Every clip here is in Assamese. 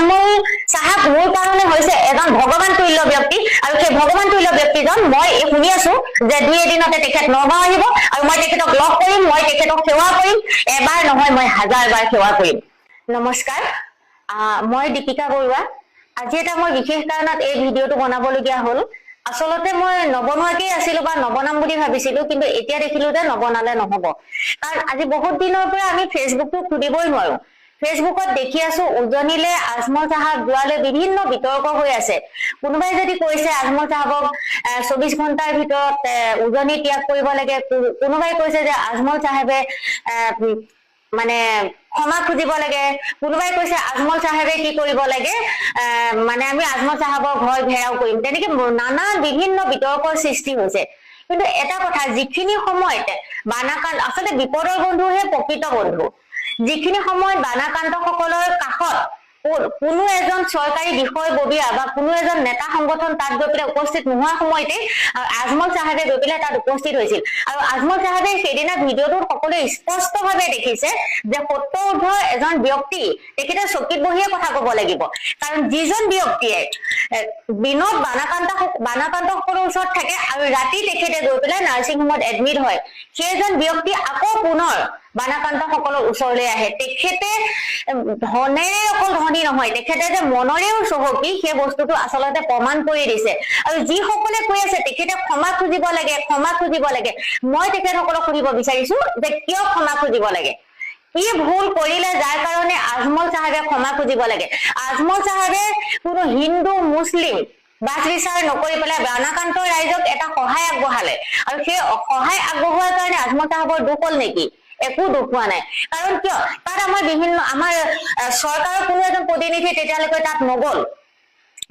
আজমল চাহাব মোৰ কাৰণে হৈছে এজন ভগৱান তুল্য ব্যক্তি আৰু সেই ভগৱান তুল্য ব্যক্তিজন মই শুনি আছো যে 2 এদিনতে তেখেত নগাঁও আহিব আৰু মই তেখেতক লগ কৰিম মই তেখেতক সেৱা কৰিম এবাৰ নহয় মই হাজাৰবাৰ সেৱা কৰিম নমস্কাৰ মই দীপিকা বৰুৱা আজি এটা মই বিশেষ কাৰণত এই ভিডিঅটো বনাবলগীয়া হ'ল আসলতে মই নবনোৱাকেই আছিলো বা নবনাম বুলি ভাবিছিলো কিন্তু এতিয়া দেখিলো যে নবনালে নহব কাৰণ আজি বহুত দিনৰ পৰা আমি ফেচবুকটো খুলিবই নোৱাৰো ফেচবুকত দেখি আছো উজনিলে আজমল চাহাব যোৱালে বিভিন্ন বিতৰ্ক হৈ আছে কোনোবাই যদি কৈছে আজমল চাহাবক 24 ঘণ্টাৰ ভিতৰত উজনি ত্যাগ কৰিব লাগে কোনোবাই কৈছে যে আজমল চাহাবে মানে ক্ষমা খুজিব লাগে কোনোবাই কৈছে আজমল চাহাবে কি কৰিব লাগে মানে আমি আজমল চাহাবৰ ঘৰ ঘেৰাও কৰিম তেনেকে নানা বিভিন্ন বিতৰ্কৰ সৃষ্টি হৈছে কিন্তু এটা কথা যিখিনি সময়তে বানাকান্ত আসলে বিপদৰ বন্ধুহে প্ৰকৃত বন্ধু যিখিনি সময়ত বানাকান্ত সকলৰ কাষত কোনো এজন চৰকাৰী বিষয়ববীয়া বা কোনো এজন নেতা সংগঠন তাত গৈ পেলাই উপস্থিত নোহোৱা সময়তে আজমল চাহাবে গৈ পেলাই তাত উপস্থিত হৈছিল আৰু আজমল চাহাবে সেইদিনা ভিডিঅ'টোত সকলোৱে স্পষ্টভাৱে দেখিছে যে সত্য এজন ব্যক্তি তেখেতে চকীত বহিয়ে কথা ক'ব লাগিব কাৰণ যিজন ব্যক্তিয়ে বিনোদ বানাকান্ত সকলৰ ওচৰত থাকে আৰু ৰাতি তেখেতে গৈ পেলাই নাৰ্ছিং হোমত এডমিট হয় সেইজন ব্যক্তি আকৌ পুনৰ বানাকান্ত সকলৰ ওচৰলৈ আহে তেখেতে ধনেৰে অকল ধনী নহয় তেখেতে যে মনৰেও চহকী সেই বস্তুটো আচলতে প্ৰমাণ কৰি দিছে আৰু যিসকলে কৈ আছে তেখেতে ক্ষমা খুজিব লাগে মই তেখেতসকলক সুধিব বিচাৰিছো যে কিয় ক্ষমা খুজিব লাগে কি ভুল কৰিলে যাৰ কাৰণে আজমল চাহাবে ক্ষমা খুজিব লাগে আজমল চাহাবে কোনো হিন্দু মুছলিম বাছ বিচাৰ নকৰি পেলাই বানাকান্ত ৰাইজক এটা সহায় আগবঢ়ালে আৰু সেই সহায় আগবঢ়োৱাৰ কাৰণে আজমল চাহাবৰ দুখ হ'ল নেকি একো দুখ হোৱা নাই কাৰণ কিয় তাত আমাৰ বিভিন্ন আমাৰ চৰকাৰৰ কোনো এজন প্ৰতিনিধি তেতিয়ালৈকে তাত নগল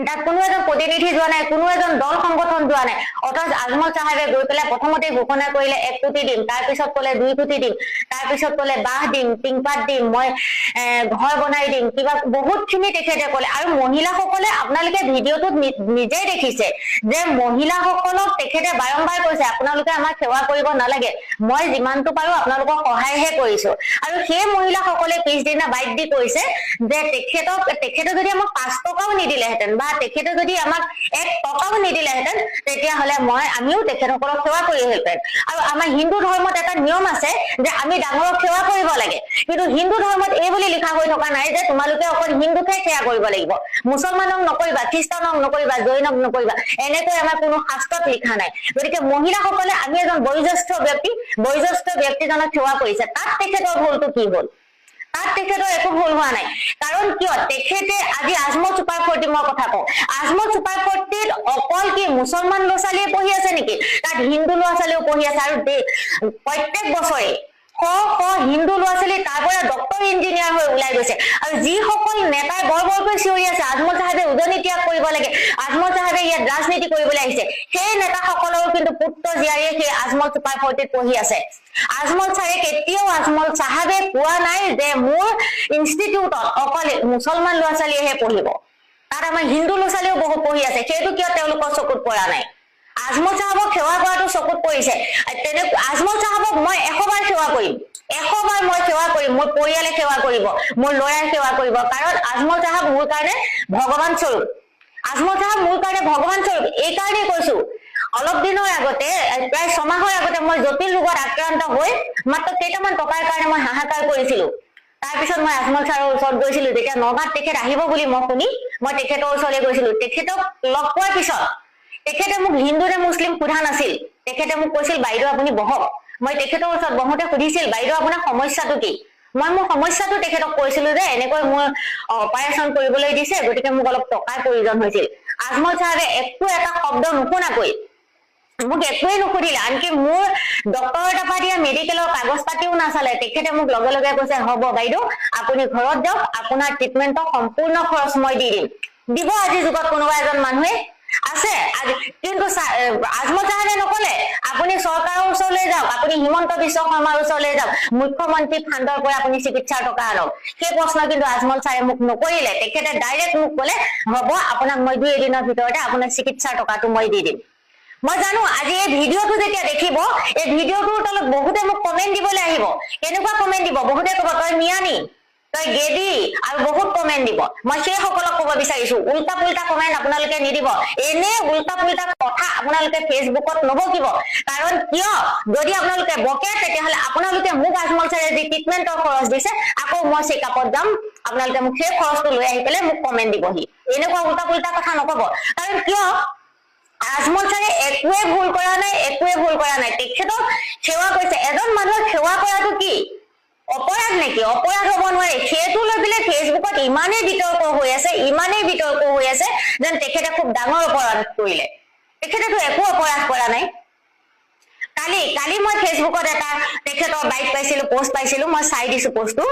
তাত কোনো এজন প্ৰতিনিধি যোৱা নাই কোনো এজন দল সংগঠন যোৱা নাই অথচ আজমল চাহাবে গৈ পেলাই প্ৰথমতে ঘোষণা কৰিলে 1 কোটি দিম তাৰপিছত ক'লে 2 কোটি দিম তাৰপিছত ক'লে বাহ দিম টিংপাত দিম মই ঘৰ বনাই দিম কিবা বহুতখিনি তেখেতে ক'লে আৰু মহিলাসকলে আপোনালোকে ভিডিঅ'টোত নিজেই দেখিছে যে মহিলাসকলক তেখেতে বাৰম্বাৰ কৈছে আপোনালোকে আমাক সেৱা কৰিব নালাগে মই যিমানটো পাৰো আপোনালোকক সহায়হে কৰিছো আৰু সেই মহিলাসকলে পিছদিনা বাইক দি কৈছে যে তেখেতে যদি আমাক 5 টকাও নিদিলেহেঁতেন বা তেখেতে যদি আমাক 1 টকাও নিদিলেহেঁতেন তেতিয়াহ'লে আমিও তেখেতসকলক সেৱা কৰিলোহেঁতেন আৰু আমাৰ হিন্দু ধৰ্মত এটা নিয়ম আছে যে আমি ডাঙৰক সেৱা কৰিব লাগে কিন্তু হিন্দু ধৰ্মত এই বুলি লিখা হৈ থকা নাই যে তোমালোকে অকল হিন্দুকে সেৱা কৰিব লাগিব মুছলমানক নকৰিবা খ্ৰীষ্টানক নকৰিবা জৈনক নকৰিবা এনেকৈ আমাৰ কোনো শাস্ত্ৰত লিখা নাই গতিকে মহিলাসকলে আমি এজন বয়োজ্যেষ্ঠ ব্যক্তিজনক সেৱা কৰিছে তাত তেখেতৰ ভুলটো কি হ'ল তাত তেখেতৰ একো ভুল হোৱা নাই কাৰণ কিয় তেখেতে আজি আজমল চুপাৰ 40 মই কথা কওঁ আজমল চুপাৰ 40 অকল কি মুছলমান ল'ৰা ছোৱালীয়ে পঢ়ি আছে নেকি তাত হিন্দু ল'ৰা ছোৱালীও পঢ়ি আছে আৰু প্ৰত্যেক বছৰে হিন্দু ল'ৰা ছোৱালী তাৰ পৰা ডক্টৰ ইঞ্জিনিয়াৰ হৈ ওলাই গৈছে আৰু যিসকল নেতাই বৰকৈ চিঞৰি আছে আজমল চাহাবে উজনি ত্যাগ কৰিব লাগে আজমল চাহাবে ইয়াত ৰাজনীতি কৰিবলৈ আহিছে সেই নেতাসকলৰ কিন্তু পুত্ৰ জীয়াৰীয়ে সেই আজমল চুপাৰ 40 পঢ়ি আছে আজমল চাহাবে কেতিয়াও আজমল চাহাবে কোৱা নাই যে মোৰ ইনষ্টিটিউটত অকল মুছলমান ল'ৰা ছোৱালীয়েহে পঢ়িব তাত আমাৰ হিন্দু ল'ৰা ছোৱালীও বহুত পঢ়ি আছে সেইটো কিয় তেওঁলোকৰ চকুত পৰা নাই আজমল চাহাবক সেৱা কৰাটো চকুত পৰিছে আজমল চাহাবক মই 100 বাৰ সেৱা কৰিম 100 বাৰ মই সেৱা কৰিম মোৰ পৰিয়ালে সেৱা কৰিব মোৰ ল'ৰাই সেৱা কৰিব কাৰণ আজমল চাহাব মোৰ কাৰণে ভগৱান স্বৰূপ আজমল চাহাব মোৰ কাৰণে ভগৱান স্বৰূপ এই কাৰণে কৈছো অলপ দিনৰ আগতে প্ৰায় 6 মাহৰ আগতে মই জটিল ৰোগত আক্ৰান্ত হৈ মাত্ৰ কেইটামান টকাৰ কাৰণে মই হাহাকাৰ কৰিছিলো তাৰপিছত মই আজমল চাহাবৰ ওচৰত গৈছিলো যেতিয়া নগাঁৱত তেখেত আহিব বুলি মই শুনি মই তেখেতৰ ওচৰলৈ গৈছিলো তেখেতক লগ পোৱাৰ পিছত তেখেতে মোক হিন্দু নে মুছলিম সোধা নাছিল তেখেতে মোক কৈছিল বাইদেউ আপুনি বহক মই তেখেতৰ ওচৰত বহোতে সুধিছিল বাইদেউ আপোনাৰ সমস্যাটো কি মই মোৰ সমস্যাটো তেখেতক কৈছিলো যে এনেকৈ মোৰ অপাৰেশ্যন কৰিবলৈ দিছে গতিকে মোক অলপ টকাৰ প্ৰয়োজন হৈছিল আজমল চাহাবে একো এটা শব্দ নুশুনাকৈ মোক একোৱেই নুসুধিলে আনকি মোৰ ডক্টৰৰ তাৰপৰা দিয়া মেডিকেলৰ কাগজ পাতিও নাচালে তেখেতে মোক লগে লগে কৈছে হ'ব বাইদেউ আপুনি ঘৰত যাওক আপোনাৰ ট্ৰিটমেণ্টৰ সম্পূৰ্ণ খৰচ মই দি দিম দিব আজি যুগত কোনোবা এজন মানুহে আছে কিন্তু আজমল চাহাবে নকলে আপুনি চৰকাৰৰ ওচৰলৈ যাওক আপুনি হিমন্ত বিশ্ব শৰ্মাৰ ওচৰলৈ যাওক মুখ্যমন্ত্ৰী ফাণ্ডৰ পৰা আপুনি চিকিৎসাৰ টকা আনক সেই প্ৰশ্ন কিন্তু আজমল চাহাবে মোক নকৰিলে তেখেতে ডাইৰেক্ট মোক ক'লে হ'ব আপোনাক মই 2 এদিনৰ ভিতৰতে আপোনাৰ চিকিৎসাৰ টকাটো মই দি দিম মই জানো আজি এই ভিডিঅ'টো যেতিয়া দেখিব এই ভিডিঅ'টোৰ তলত বহুতে মোক কমেন্ট দিবলৈ আহিব কেনেকুৱা কমেন্ট দিব বহুতে ক'ব তই মিয়ানি তই গেদি আৰু বহুত কমেন্ট দিব মই সেই সকলক ক'ব বিচাৰিছো উল্টা পুল্টা কমেন্ট আপোনালোকে নিদিব এনে উল্টা পুল্টা কথা আপোনালোকে ফেচবুকত নবকিব কাৰণ কিয় যদি আপোনালোকে বকে তেতিয়াহ'লে আপোনালোকে মোক আজমল ছাৰে যি ট্ৰিটমেণ্টৰ খৰচ দিছে আকৌ মই চেকআপত যাম আপোনালোকে মোক সেই খৰচটো লৈ আহি পেলাই মোক কমেন্ট দিবহি এনেকুৱা উল্টা পুল্টা কথা নকব কাৰণ কিয় আজমল ছাৰে একোৱে ভুল কৰা নাই তেখেতক সেৱা কৰিছে এজন মানুহক সেৱা কৰাটো কি অপৰাধ নেকি অপৰাধ হ'ব নোৱাৰে সেইটো লৈ পেলাই ফেচবুকত ইমানেই বিতৰ্ক হৈ আছে যেন তেখেতে খুব ডাঙৰ অপৰাধ কৰিলে তেখেতেতো একো অপৰাধ কৰা নাই কালি মই ফেচবুকত এটা তেখেতৰ বাইক পাইছিলো পোষ্ট পাইছিলো মই চাই দিছো পোষ্টটো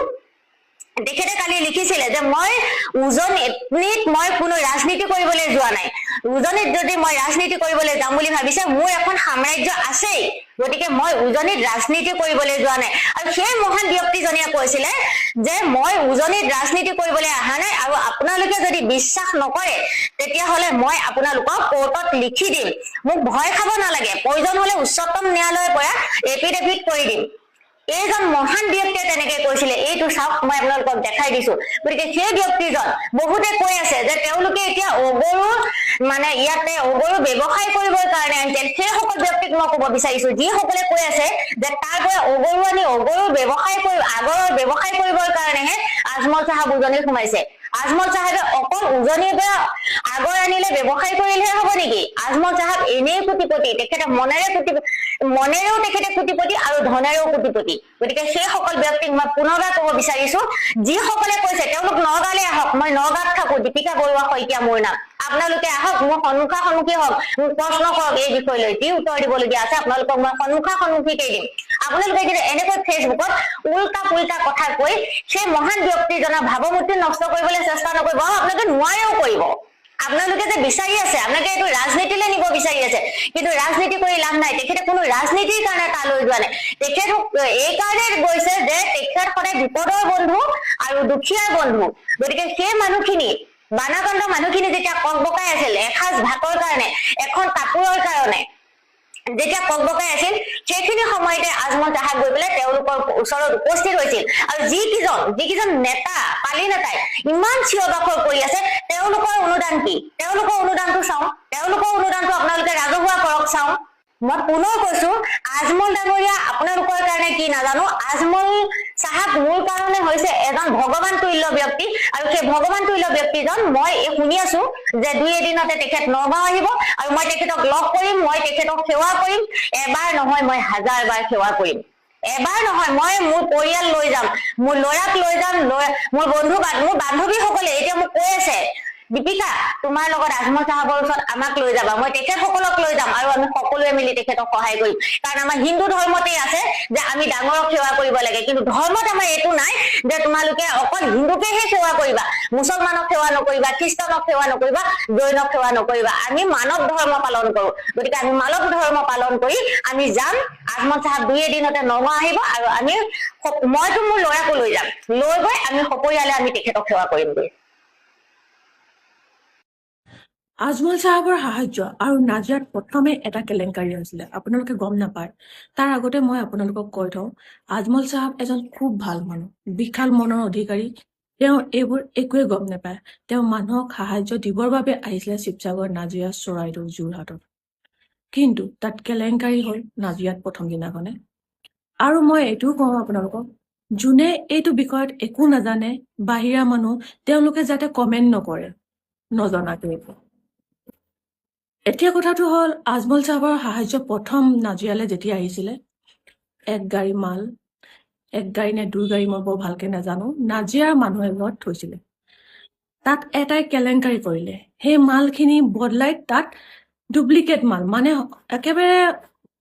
তেখেতে কালি লিখিছিলে যে মই উজনিত মই কোনো ৰাজনীতি কৰিবলৈ যোৱা নাই উজনিত যদি মই ৰাজনীতি কৰিবলৈ যাম বুলি ভাবিছে মোৰ এখন সাম্ৰাজ্য আছেই গতিকে মই উজনিত ৰাজনীতি কৰিবলৈ যোৱা নাই আৰু সেই মহান ব্যক্তিজনীয়ে কৈছিলে যে মই উজনিত ৰাজনীতি কৰিবলৈ অহা নাই আৰু আপোনালোকে যদি বিশ্বাস নকৰে তেতিয়াহ'লে মই আপোনালোকক কোৰ্টত লিখি দিম মোক ভয় খাব নালাগে প্ৰয়োজন হ'লে উচ্চতম ন্যায়ালয়ৰ পৰা এফিডেভিট কৰি দিম এইজন মহান ব্যক্তিয়ে তেনেকে কৈছিলে এইটো চাওক মই আপোনালোকক দেখাই দিছো গতিকে সেই ব্যক্তিজন বহুতে কৈ আছে যে তেওঁলোকে এতিয়া অগৰু মানে ইয়াতে অগৰু ব্যৱসায় কৰিবৰ কাৰণে আহিছিল সেই সকল ব্যক্তিক মই ক'ব বিচাৰিছো যিসকলে কৈ আছে যে তাৰ পৰা অগৰু আনি অগৰু ব্যৱসায় আগৰৰ ব্যৱসায় কৰিবৰ কাৰণেহে আজমল চাহাব উজনিত সোমাইছে আজমল চাহাবে অকল উজনিৰ পৰা আগৰ আনিলে ব্যৱসায় কৰিলেহে হ'ব নেকি আজমল চাহাব এনেই কোটিপতি তেখেতে মনেৰেও তেখেতে কোটিপতি আৰু ধনেৰেও কোটিপতি গতিকে সেই সকল ব্যক্তিক মই পুনৰবাৰ ক'ব বিচাৰিছো যিসকলে কৈছে তেওঁলোক নগাঁৱলৈ আহক মই নগাঁৱত থাকো দীপিকা বৰুৱা শইকীয়া মোৰ নাম আপোনালোকে আহক মোৰ সন্মুখী হওক মোক প্ৰশ্ন কৰক এই বিষয় লৈ যি উত্তৰ দিবলগীয়া আছে আপোনালোকক মই সন্মুখীকেই দিম আপোনালোকে যদি এনেকৈ ফেচবুকত উল্টা পুল্টা কথা কৈ সেই মহান ব্যক্তিজনৰ ভাৱমূৰ্তি নষ্ট কৰিবলৈ চেষ্টা নকৰিব আপোনালোকে নোৱাৰেও কৰিব আপোনালোকে যে বিচাৰি আছে আপোনালোকে এইটো ৰাজনীতিলৈ নিব বিচাৰি আছে কিন্তু ৰাজনীতি কৰি লাভ নাই তেখেতে কোনো ৰাজনীতিৰ কাৰণে তালৈ যোৱা নাই তেখেতক এই কাৰণে গৈছে যে তেখেত সদায় বিপদৰ বন্ধু আৰু দুখীয়াৰ বন্ধু গতিকে সেই মানুহখিনি বানাকাণ্ড মানুহখিনি যেতিয়া ককবকাই আছিল এসাঁজ ভাতৰ কাৰণে এখন কাপোৰৰ কাৰণে যেতিয়া ককবকাই আছিল সেইখিনি সময়তে আজমল চাহাব গৈ পেলাই তেওঁলোকৰ ওচৰত উপস্থিত হৈছিল আৰু যিকেইজন নেতা পালি নেতাই ইমান চিঞৰ বাখৰ কৰি আছে তেওঁলোকৰ অনুদান কি তেওঁলোকৰ অনুদানটো চাওঁ তেওঁলোকৰ অনুদানটো আপোনালোকে ৰাজহুৱা কৰক চাওঁ মই পুনৰ কৈছো আজমল ডাঙৰীয়া আপোনালোকৰ কাৰণে কি নাজানো আজমল চাহাব মোৰ কাৰণে হৈছে এজন ভগৱান তুল্য ব্যক্তি আৰু সেই ভগৱান তুল্য ব্যক্তিজন মই শুনি আছো যে 2 এদিনতে তেখেত নগাঁও আহিব আৰু মই তেখেতক লগ কৰিম মই তেখেতক সেৱা কৰিম এবাৰ নহয় মই 1000 বাৰ সেৱা কৰিম এবাৰ নহয় মই মোৰ পৰিয়াল লৈ যাম মোৰ ল'ৰাক লৈ যাম মোৰ মোৰ বান্ধৱীসকলে এতিয়া মোক কৈ আছে দীপিকা তোমাৰ লগত আজমল চাহাবৰ ওচৰত আমাক লৈ যাবা মই তেখেতসকলক লৈ যাম আৰু আমি সকলোৱে মিলি তেখেতক সহায় কৰিম কাৰণ আমাৰ হিন্দু ধৰ্মতেই আছে যে আমি ডাঙৰক সেৱা কৰিব লাগে কিন্তু ধৰ্মত আমাৰ এইটো নাই যে তোমালোকে অকল হিন্দুকেহে সেৱা কৰিবা মুছলমানক সেৱা নকৰিবা খ্ৰীষ্টানক সেৱা নকৰিবা জৈনক সেৱা নকৰিবা আমি মানৱ ধৰ্ম পালন কৰো গতিকে আমি মানৱ ধৰ্ম পালন কৰি আমি যাম আজমল চাহাব 2 এদিনতে নগাঁও আহিব আৰু আমি মইতো মোৰ ল'ৰাকো লৈ যাম লৈ গৈ আমি সপৰিয়ালে আমি তেখেতক সেৱা কৰিমগৈ আজমল চাহাবৰ সাহায্য আৰু নাজিৰাত প্ৰথমে এটা কেলেংকাৰী হৈছিলে আপোনালোকে গম নাপায় তাৰ আগতে মই আপোনালোকক কৈ থওঁ আজমল চাহাব এজন খুব ভাল মানুহ বিশাল মনৰ অধিকাৰী তেওঁ এইবোৰ একোৱে গম নাপায় তেওঁ মানুহক সাহায্য দিবৰ বাবে আহিছিলে শিৱসাগৰ নাজিৰা চৰাইদেউ যোৰহাটত কিন্তু তাত কেলেংকাৰী হ'ল নাজিৰাত প্ৰথম দিনাখনে আৰু মই এইটোও কওঁ আপোনালোকক যোনে এইটো বিষয়ত একো নাজানে বাহিৰা মানুহ তেওঁলোকে যাতে কমেণ্ট নকৰে নজনাকৈ এতিয়া কথাটো হ'ল আজমল চাহাবৰ সাহায্য প্ৰথম নাজিৰালৈ যেতিয়া আহিছিলে 1 গাড়ী মাল 1 গাড়ী নে 2 গাড়ী মই বৰ ভালকে নাজানো নাজিৰাৰ মানুহে ঘৰত থৈছিলে তাত এটাই কেলেংকাৰী কৰিলে সেই মালখিনি বদলাই তাত ডুপ্লিকেট মাল মানে একেবাৰে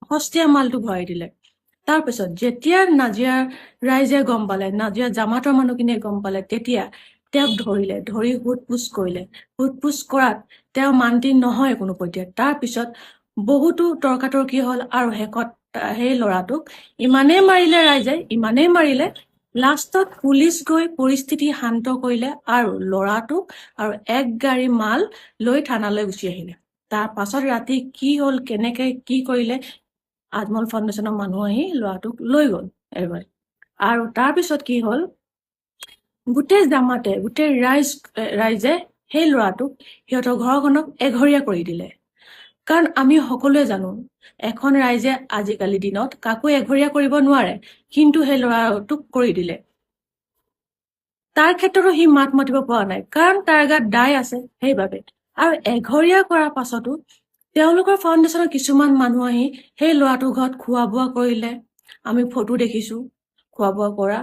সস্তীয়া মালটো ভৰাই দিলে তাৰপিছত যেতিয়া নাজিৰাৰ ৰাইজে গম পালে নাজিৰা জামাতৰ মানুহখিনিয়ে গম পালে তেতিয়া তেওঁক ধৰি সোধ-পোছ কৰিলে সোধ-পোছ কৰাত তেওঁ মান্তি নহয় কোনো পৰ্যায়ত তাৰপিছত বহুতো তৰ্কাতৰ্কি হ'ল আৰু শেষত সেই ল'ৰাটোক ইমানেই মাৰিলে ৰাইজে ইমানেই মাৰিলে লাষ্টত পুলিচ গৈ পৰিস্থিতি শান্ত কৰিলে আৰু ল'ৰাটোক আৰু 1 গাড়ী মাল লৈ থানালৈ গুচি আহিলে তাৰ পাছত ৰাতি কি হ'ল কেনেকে কি কৰিলে আজমল ফাউণ্ডেশ্যনৰ মানুহ আহি ল'ৰাটোক লৈ গ'ল এবাৰ আৰু তাৰপিছত কি হ'ল গোটেই জামাতে গোটেই ৰাইজে সেই ল'ৰাটোক সিহঁতৰ ঘৰখনক এঘৰীয়া কৰি দিলে। কাৰণ আমি সকলোৱে জানো এখন ৰাইজে আজিকালি দিনত কাকো এঘৰীয়া কৰিব নোৱাৰে, কিন্তু সেই ল'ৰাটোক কৰি দিলে। তাৰ ক্ষেত্ৰতো সি মাত মাতিব পৰা নাই, কাৰণ তাৰ গাত দায় আছে সেইবাবে। আৰু এঘৰীয়া কৰাৰ পাছতো তেওঁলোকৰ ফাউণ্ডেশ্যনৰ কিছুমান মানুহ আহি সেই ল'ৰাটোৰ ঘৰত খোৱা বোৱা কৰিলে। আমি ফটো দেখিছো খোৱা বোৱা কৰা।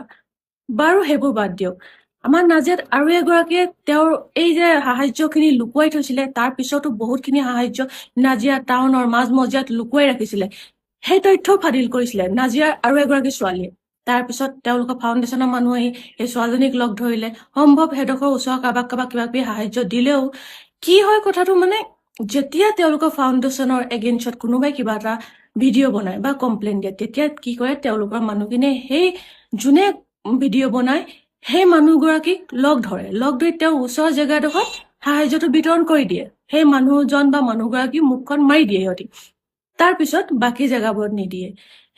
বাৰু সেইবোৰ বাদ দিয়ক, আমাৰ নাজিয়াত আৰু এগৰাকীয়ে তেওঁৰ এই যে সাহায্যখিনি লুকুৱাই থৈছিলে, তাৰ পিছতো বহুতখিনি সাহায্য নাজিয়া টাউনৰ মাজমজিয়াত লুকুৱাই ৰাখিছিলে। সেই তথ্যও ফাদিল কৰিছিলে নাজিয়াৰ আৰু এগৰাকী ছোৱালীয়ে। তাৰপিছত তেওঁলোকৰ ফাউণ্ডেশ্যনৰ মানুহ আহি সেই ছোৱালীজনীক লগ ধৰিলে। সম্ভৱ সেইডোখৰ ওচৰৰ কাৰোবাক কিবা কিবি সাহায্য দিলেও কি হয় কথাটো মানে, যেতিয়া তেওঁলোকৰ ফাউণ্ডেশ্যনৰ এগেইনষ্টত কোনোবাই কিবা এটা ভিডিঅ' বনায় বা কমপ্লেইন দিয়ে, তেতিয়া কি কৰে তেওঁলোকৰ মানুহখিনিয়ে সেই যোনে ভিডিঅ' বনায় সেই মানুহগৰাকীক লগ ধৰি তেওঁৰ ওচৰৰ জেগাডোখৰত সাহায্যটো বিতৰণ কৰি দিয়ে। সেই মানুহজন বা মানুহগৰাকী মুখখন মাৰি দিয়ে সিহঁতি, তাৰপিছত বাকী জেগাবোৰত নিদিয়ে।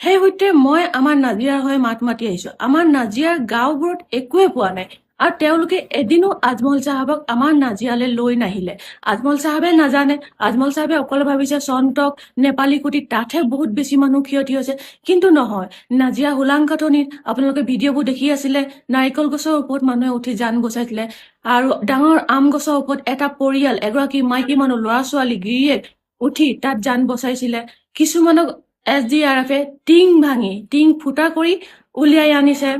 সেই সূত্ৰে মই আমাৰ নাজিয়াৰ হৈ মাত মাতি আহিছো। আমাৰ নাজিয়াৰ গাঁওবোৰত একোৱে পোৱা নাই, আৰু তেওঁলোকে এদিনো আজমল চাহাবক আমাৰ নাজিয়ালৈ লৈ নাহিলে। আজমল চাহাবে নাজানে, আজমল চাহাবে অকল ভাবিছে চন্তক নেপালী কুটি তাতহে বহুত বেছি মানুহ ক্ষতি হৈছে, কিন্তু নহয়। নাজিয়া হোলাংকাটনিত আপোনালোকে ভিডিঅ'বোৰ দেখি আছিলে, নাৰিকল গছৰ ওপৰত মানুহে উঠি জান বচাইছিলে, আৰু ডাঙৰ আম গছৰ ওপৰত এটা পৰিয়াল, এগৰাকী মাইকী মানুহ, ল'ৰা ছোৱালী, গিৰিয়েক উঠি তাত জান বচাইছিলে। কিছুমানক SDRF-এ টিং ফুটা কৰি উলিয়াই আনিছে।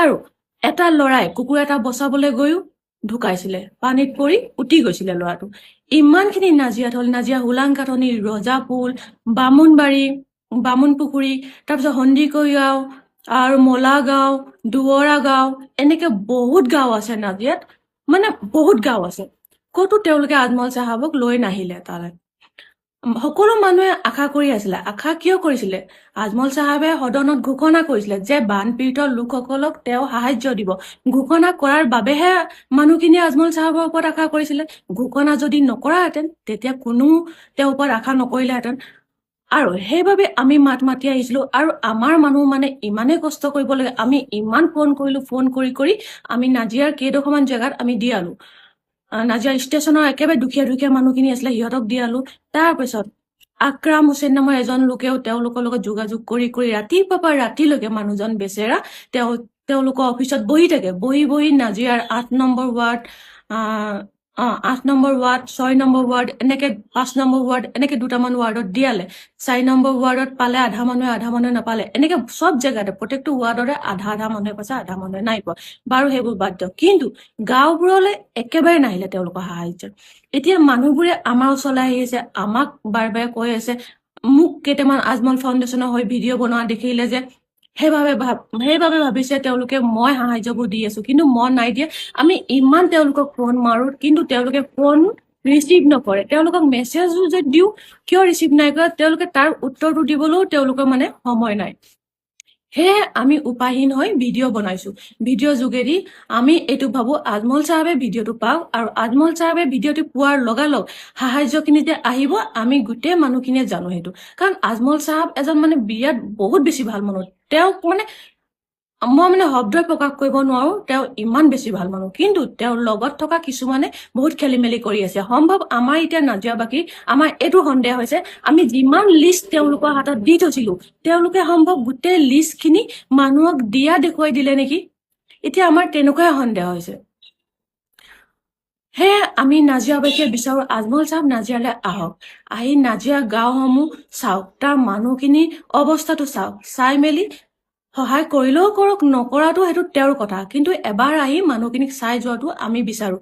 আৰু এটা ল'ৰাই কুকুৰ এটা বচাবলৈ গৈও ঢুকাইছিলে, পানীত পৰি উটি গৈছিলে ল'ৰাটো। ইমানখিনি নাজিয়াত হ'ল, নাজিয়া হোলাংকাটনি, ৰজাপুল, বামুণ পুখুৰী, তাৰপিছত সন্দিকৈ গাঁও আৰু মলা গাঁও, দুৱৰা গাঁও, এনেকে বহুত গাঁও আছে নাজিয়াত, মানে বহুত গাঁও আছে। ক'তো তেওঁলোকে আজমল চাহাবক লৈ নাহিলে তালৈ। সকলো মানুহে আশা কৰি আছিলে। আশা কিয় কৰিছিলে? আজমল চাহাবে সদনত ঘোষণা কৰিছিলে যে বানপীড়িত লোকসকলক তেওঁ সাহায্য দিব। ঘোষণা কৰাৰ বাবেহে মানুহখিনিয়ে আজমল চাহাবৰ ওপৰত আশা কৰিছিলে। ঘোষণা যদি নকৰাহেঁতেন তেতিয়া কোনো তেওঁৰ ওপৰত আশা নকৰিলেহেঁতেন। আৰু সেইবাবে আমি মাত মাতি আহিছিলো। আৰু আমাৰ মানুহ মানে ইমানেই কষ্ট কৰিব লাগে, আমি ইমান ফোন কৰিলো, ফোন কৰি আমি নাজিয়াৰ কেইডোখৰমান জেগাত আমি দিয়ালো। নাজিয়া ষ্টেচনৰ একেবাৰে দুখীয়া মানুহখিনি আছিলে, সিহঁতক দিয়ালো। তাৰপিছত আকৰাম হুছেইন নামৰ এজন লোকেও তেওঁলোকৰ লগত যোগাযোগ কৰি ৰাতিপুৱাৰ পৰা ৰাতিলৈকে মানুহজন বেচেৰা তেওঁলোকৰ অফিচত বহি থাকে। বহি নাজিয়াৰ 8 number ward, 8 number ward, 6 number ward, এনেকে 5 নম্বৰ ৱাৰ্ড, এনেকে দুটামান ৱাৰ্ডত দিয়ালে। 4 নম্বৰ ৱাৰ্ডত পালে আধা মানুহে নাপালে। এনেকে চব জেগাতে প্ৰত্যেকটো ৱাৰ্ডৰে আধা মানুহে পাইছে, আধা মানুহে নাই পোৱা। বাৰু সেইবোৰ বাদ দিয়ক, কিন্তু গাঁওবোৰলৈ একেবাৰে নাহিলে তেওঁলোকৰ সাহায্য। এতিয়া মানুহবোৰে আমাৰ ওচৰলৈ আহি আছে, আমাক বাৰে কৈ আছে, মোক কেইটামান আজমল ফাউণ্ডেশ্যনৰ হৈ ভিডিঅ' বনোৱা দেখিলে যে সেইবাবে ভাবিছে তেওঁলোকে মই সাহায্যবোৰ দি আছো, কিন্তু মই নাই দিয়া। আমি ইমান তেওঁলোকক ফোন মাৰো, কিন্তু তেওঁলোকে ফোন ৰিচিভ নকৰে। তেওঁলোকক মেছেজো যে দিওঁ, কিয় ৰিচিভ নাই কৰা, তেওঁলোকে তাৰ উত্তৰটো দিবলৈও তেওঁলোকৰ মানে সময় নাই। সেয়ে আমি উপায়হীন হৈ ভিডিঅ' বনাইছো। ভিডিঅ' যোগেদি আমি এইটো ভাবো আজমল চাহাবে ভিডিঅ'টো পাওক, আৰু আজমল চাহাবে ভিডিঅ'টো পোৱাৰ লগালগ সাহায্যখিনি যে আহিব, আমি গোটেই মানুহখিনিয়ে জানো সেইটো। কাৰণ আজমল চাহাব এজন মানে বিৰাট বহুত বেছি ভাল মানুহ। তেওঁক মানে মই মানে শব্দই প্ৰকাশ কৰিব নোৱাৰো, তেওঁ ইমান বেছি ভাল মানুহ। কিন্তু তেওঁৰ লগত থকা কিছুমানে বহুত খেলি মেলি কৰি আছে। সম্ভৱ আমাৰ এতিয়া নাজিয়াবাসী আমাৰ এইটো সন্দেহ হৈছে, আমি যিমান লিষ্ট তেওঁলোকৰ হাতত দি থৈছিলো, তেওঁলোকে সম্ভৱ গোটেই লিষ্টখিনি মানুহক দেখুৱাই দিলে নেকি। এতিয়া আমাৰ তেনেকুৱাই সন্দেহ হৈছে। সেয়ে আমি নাজিয়াবাসীয়ে বিচাৰো আজমল চাহাব নাজিয়ালৈ আহক, আহি নাজিয়া গাঁওসমূহ চাওক, তাৰ মানুহখিনিৰ অৱস্থাটো চাওক, চাই মেলি সহায় কৰিলেও কৰক, নকৰাটো সেইটো তেওঁৰ কথা, কিন্তু এবাৰ আহি মানুহখিনিক চাই যোৱাটো আমি বিচাৰো।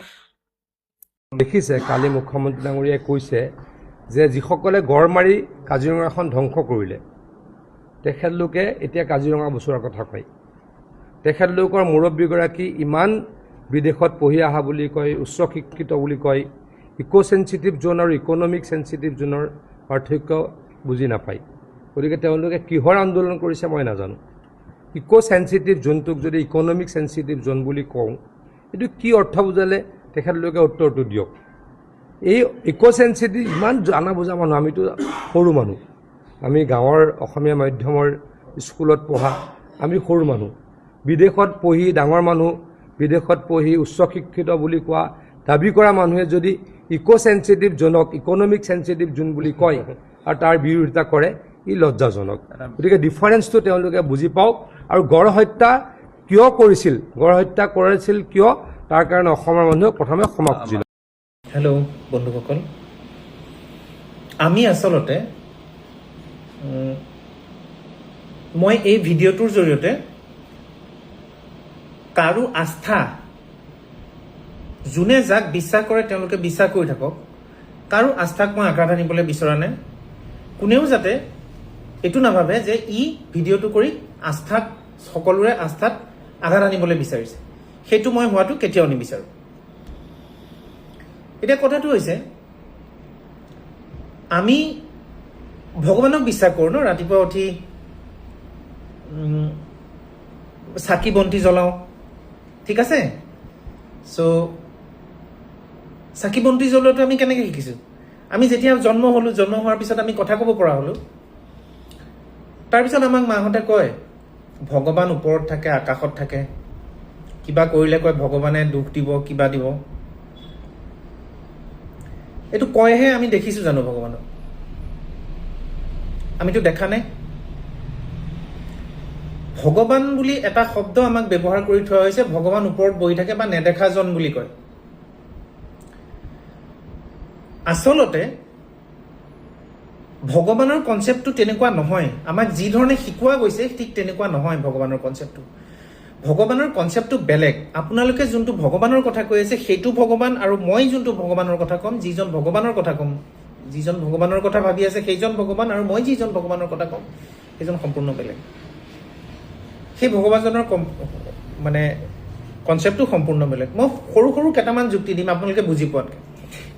দেখিছে কালি মুখ্যমন্ত্ৰী ডাঙৰীয়াই কৈছে যে যিসকলে গড় মাৰি কাজিৰঙাখন ধ্বংস কৰিলে তেখেতলোকে এতিয়া কাজিৰঙা বচোৱাৰ কথা কয়। তেখেতলোকৰ মুৰব্বীগৰাকী ইমান বিদেশত পঢ়ি অহা বুলি কয়, উচ্চ শিক্ষিত বুলি কয়, ইক' চেঞ্চিটিভ জ'ন আৰু ইকনমিক চেঞ্চিটিভ জ'নৰ পাৰ্থক্য বুজি নাপায়। গতিকে তেওঁলোকে কিহৰ আন্দোলন কৰিছে মই নাজানো। ইক' চেঞ্চিটিভ জ'নটোক যদি ইকনমিক চেঞ্চিটিভ জ'ন বুলি কওঁ, এইটো কি অৰ্থ বুজালে তেখেতলোকে উত্তৰটো দিয়ক। এই ইক' চেঞ্চিটিভ ইমান জানা বুজা মানুহ, আমিতো সৰু মানুহ, আমি গাঁৱৰ অসমীয়া মাধ্যমৰ স্কুলত পঢ়া আমি সৰু মানুহ, বিদেশত পঢ়ি ডাঙৰ মানুহ, বিদেশত পঢ়ি উচ্চ শিক্ষিত বুলি কোৱা দাবী কৰা মানুহে যদি ইকো চেঞ্চিটিভ জোনক ইকনমিক চেঞ্চিটিভ জোন বুলি কয় আৰু তাৰ বিৰোধিতা কৰে, ই লজ্জাজনক। গতিকে ডিফাৰেঞ্চটো তেওঁলোকে বুজি পাওক। আৰু গড় হত্যা কিয় কৰিছিল, গড় হত্যা কৰিছিল কিয়, তাৰ কাৰণে অসমৰ মানুহে প্ৰথমে ক্ষমা খুজিল। হেল্ল' বন্ধুসকল, আমি আচলতে মই এই ভিডিঅ'টোৰ জৰিয়তে কাৰো আস্থা, যোনে যাক বিশ্বাস কৰে তেওঁলোকে বিশ্বাস কৰি থাকক, কাৰো আস্থাক মই আঘাত আনিবলৈ বিচৰা নাই। কোনেও যাতে এইটো নাভাবে যে ই ভিডিঅ'টো কৰি আস্থাক, সকলোৰে আস্থাত আঘাত আনিবলৈ বিচাৰিছে, সেইটো মই হোৱাটো কেতিয়াও নিবিচাৰোঁ। এতিয়া কথাটো হৈছে, আমি ভগৱানক বিশ্বাস কৰোঁ ন, ৰাতিপুৱা উঠি চাকি বন্তি জ্বলাওঁ, ঠিক আছে। চ' চাকি বন্তি জ্বলোৱাটো আমি কেনেকৈ শিকিছোঁ? আমি যেতিয়া জন্ম হ'লোঁ, জন্ম হোৱাৰ পিছত আমি কথা ক'ব পৰা হ'লোঁ, তাৰপিছত আমাক মাহঁতে কয় ভগৱান ওপৰত থাকে, আকাশত থাকে, কিবা কৰিলে কয় ভগৱানে দুখ দিব, কিবা দিব। এইটো কয়হে, আমি দেখিছোঁ জানো ভগৱানক? আমিতো দেখা নাই। ভগৱান বুলি এটা শব্দ আমাক ব্যৱহাৰ কৰি থোৱা হৈছে, ভগৱান ওপৰত বহি থাকে বা নেদেখাজন বুলি কয়। আচলতে ভগৱানৰ কনচেপ্টটো তেনেকুৱা নহয়। আমাক যি ধৰণে শিকোৱা গৈছে ঠিক তেনেকুৱা নহয় ভগৱানৰ কনচেপ্টটো। ভগৱানৰ কনচেপ্টটো বেলেগ। আপোনালোকে যোনটো ভগৱানৰ কথা কৈ আছে সেইটো ভগৱান, আৰু মই যোনটো ভগৱানৰ কথা ক'ম, যিজন ভগৱানৰ কথা ক'ম, যিজন ভগৱানৰ কথা ভাবি আছে সেইজন ভগৱান, আৰু মই যিজন ভগৱানৰ কথা ক'ম সেইজন সম্পূৰ্ণ বেলেগ। সেই ভগৱানজনৰ মানে কনচেপ্টটো সম্পূৰ্ণ বেলেগ। মই সৰু সৰু কেইটামান যুক্তি দিম আপোনালোকে বুজি পোৱাতকৈ।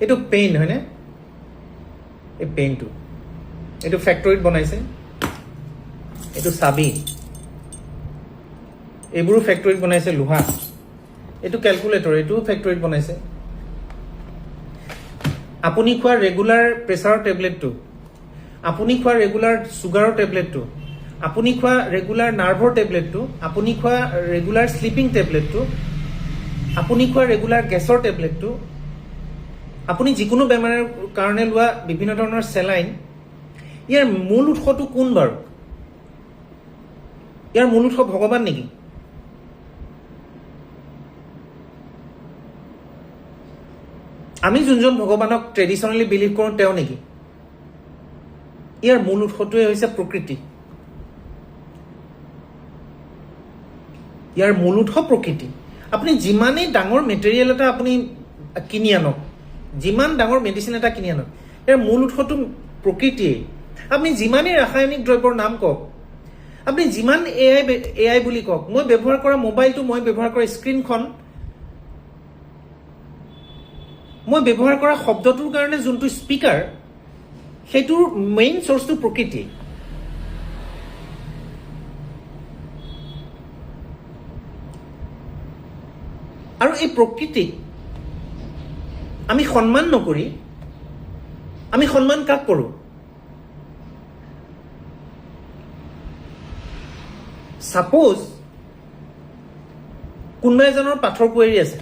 এইটো পেইন হয়নে? এই পেইনটো, এইটো ফেক্টৰীত বনাইছে, এইটো চাবি, এইবোৰো ফেক্টৰীত বনাইছে, লোহা, এইটো কেলকুলেটৰ, এইটোও ফেক্টৰীত বনাইছে। আপুনি খোৱা ৰেগুলাৰ প্ৰেছাৰৰ টেবলেটটো, আপুনি খোৱা ৰেগুলাৰ চুগাৰৰ টেবলেটটো, আপুনি খোৱা ৰেগুলাৰ নাৰ্ভৰ টেবলেটটো, আপুনি খোৱা ৰেগুলাৰ শ্লিপিং টেবলেটটো, আপুনি খোৱা ৰেগুলাৰ গেছৰ টেবলেটটো, আপুনি যিকোনো বেমাৰৰ কাৰণে লোৱা বিভিন্ন ধৰণৰ চেলাইন, ইয়াৰ মূল উৎসটো কোন বাৰু? ইয়াৰ মূল উৎস ভগৱান নেকি? আমি যোনজন ভগৱানক ট্ৰেডিশ্যনেলি বিলিভ কৰোঁ তেওঁ নেকি? ইয়াৰ মূল উৎসটোৱে হৈছে প্ৰকৃতি। ইয়াৰ মূল উৎস প্ৰকৃতি। আপুনি যিমানেই ডাঙৰ মেটেৰিয়েল এটা আপুনি কিনি আনক, যিমান ডাঙৰ মেডিচিন এটা কিনি আনক, ইয়াৰ মূল উৎসটো প্ৰকৃতিয়েই। আপুনি যিমানেই ৰাসায়নিক দ্ৰব্যৰ নাম কওক, আপুনি যিমান এআই বুলি কওক, মই ব্যৱহাৰ কৰা মোবাইলটো, মই ব্যৱহাৰ কৰা স্ক্ৰীণখন, মই ব্যৱহাৰ কৰা শব্দটোৰ কাৰণে যোনটো স্পীকাৰ, সেইটোৰ মেইন চ'ৰ্চটো প্ৰকৃতি। আৰু এই প্ৰকৃতিক আমি সন্মান নকৰি আমি সন্মান কাক কৰোঁ? ছাপোজ কোনোবা এজনৰ পাথৰ কুঁৱেৰী আছে,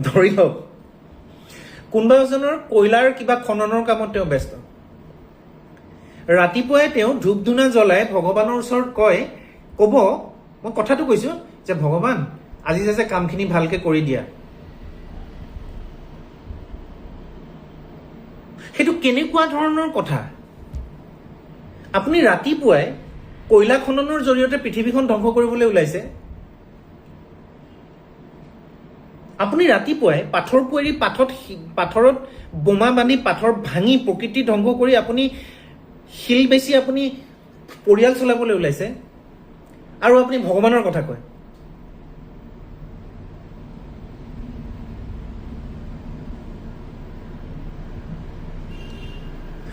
ধৰি লওক কোনোবা এজনৰ কয়লাৰ কিবা খননৰ কামত তেওঁ ব্যস্ত। ৰাতিপুৱাই তেওঁ ধূপ ধূনা জ্বলাই ভগৱানৰ ওচৰত ক'ব, মই কথাটো কৈছোঁ যে ভগৱান আজি যে কামখিনি ভালকে কৰি দিয়া। সেইটো কেনেকুৱা ধৰণৰ কথা? আপুনি ৰাতিপুৱাই কয়লা খননৰ জৰিয়তে পৃথিৱীখন ধ্বংস কৰিবলৈ ওলাইছে। আপুনি ৰাতিপুৱাই পাথৰ কুঁৱেৰী, পাথৰত বোমা বান্ধি পাথৰ ভাঙি প্ৰকৃতি ধ্বংস কৰি আপুনি শিল বেচি আপুনি পৰিয়াল চলাবলৈ ওলাইছে, আৰু আপুনি ভগৱানৰ কথা কয়।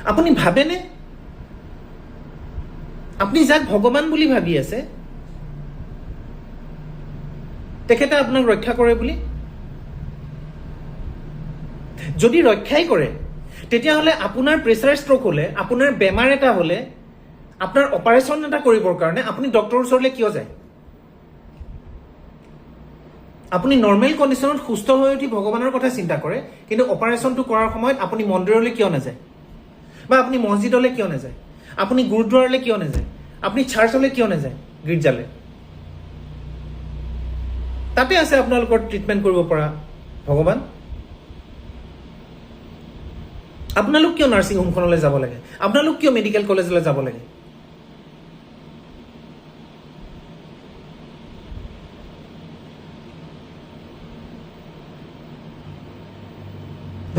আপুনি ভাবেনে আপুনি যাক ভগৱান বুলি ভাবি আছে তেখেতে আপোনাক ৰক্ষা কৰে বুলি? যদি ৰক্ষাই কৰে তেতিয়াহ'লে আপোনাৰ প্ৰেছাৰ ষ্ট্ৰক হ'লে, আপোনাৰ বেমাৰ এটা হ'লে, আপোনাৰ অপাৰেশ্যন এটা কৰিবৰ কাৰণে আপুনি ডক্টৰৰ ওচৰলৈ কিয় যায়? আপুনি নৰ্মেল কণ্ডিশ্যনত সুস্থ হৈ উঠি ভগৱানৰ কথা চিন্তা কৰে, কিন্তু অপাৰেশ্যনটো কৰাৰ সময়ত আপুনি মন্দিৰলৈ কিয় নাযায়, বা আপুনি মছজিদলৈ কিয় নাযায়, আপুনি গুৰুদ্বাৰলৈ কিয় নাযায়, আপুনি চাৰ্চলৈ কিয় নাযায়, গীৰ্জালৈ? তাতে আছে আপোনালোকৰ ট্ৰিটমেণ্ট কৰিব পৰা ভগৱান। আপোনালোক কিয় নাৰ্ছিং হোমখনলৈ যাব লাগে? আপোনালোক কিয় মেডিকেল কলেজলৈ যাব লাগে?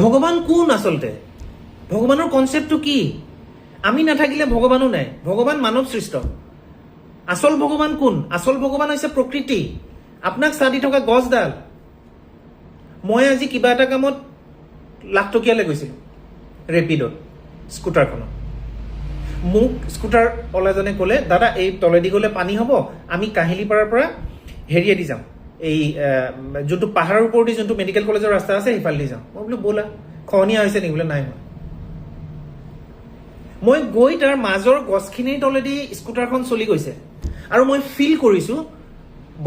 ভগৱান কোন আচলতে? ভগৱানৰ কনচেপ্টটো কি? আমি নাথাকিলে ভগৱানো নাই। ভগৱান মানৱ সৃষ্ট। আচল ভগৱান কোন? আচল ভগৱান হৈছে প্ৰকৃতি। আপোনাক চাহ দি থকা গছডাল। মই আজি কিবা এটা কামত লাখটকীয়ালৈ গৈছিলোঁ, ৰেপিডত, স্কুটাৰখনত। মোক স্কুটাৰ অলাজনে ক'লে, দাদা এই তলেদি গ'লে পানী হ'ব, আমি কাহিলীপাৰাৰ পৰা হেৰিয়েদি যাম, এই যোনটো পাহাৰৰ ওপৰেদি যোনটো মেডিকেল কলেজৰ ৰাস্তা আছে সেইফালেদি যাওঁ। মই বোলো ব'লা, খহনীয়া হৈছে নেকি? বোলে নাই হোৱা। মই গৈ তাৰ মাজৰ গছখিনিৰ তলেদি স্কুটাৰখন চলি গৈছে, আৰু মই ফিল কৰিছোঁ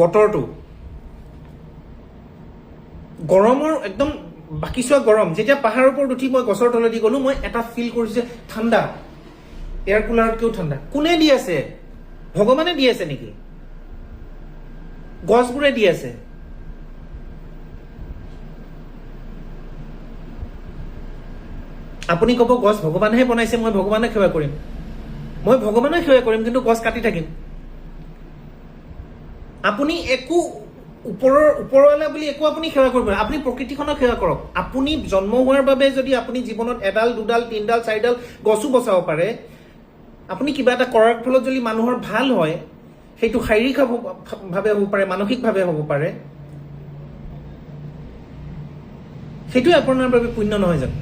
বতৰটো গৰমৰ, একদম বাকী চোৱা গৰম। যেতিয়া পাহাৰৰ ওপৰত উঠি মই গছৰ তলেদি গ'লো, মই এটা ফিল কৰিছোঁ যে ঠাণ্ডা, এয়াৰ কুলাৰতকৈও ঠাণ্ডা। কোনে দি আছে? ভগৱানে দি আছে নেকি? গছবোৰে দি আছে। আপুনি ক'ব গছ ভগৱানেহে বনাইছে, মই ভগৱানে সেৱা কৰিম। মই ভগৱানে সেৱা কৰিম, কিন্তু গছ কাটি থাকিম। আপুনি একো ওপৰৱালা বুলি একো আপুনি সেৱা কৰিব নোৱাৰে। আপুনি প্ৰকৃতিখনক সেৱা কৰক। আপুনি জন্ম হোৱাৰ বাবে যদি আপুনি জীৱনত এডাল, দুডাল, তিনিডাল, চাৰিডাল গছো বচাব পাৰে, আপুনি কিবা এটা কৰাৰ ফলত যদি মানুহৰ ভাল হয়, সেইটো শাৰীৰিকভাৱে হ'ব পাৰে, মানসিকভাৱে হ'ব পাৰে, সেইটোৱে আপোনাৰ বাবে পুণ্য নহয় জানো?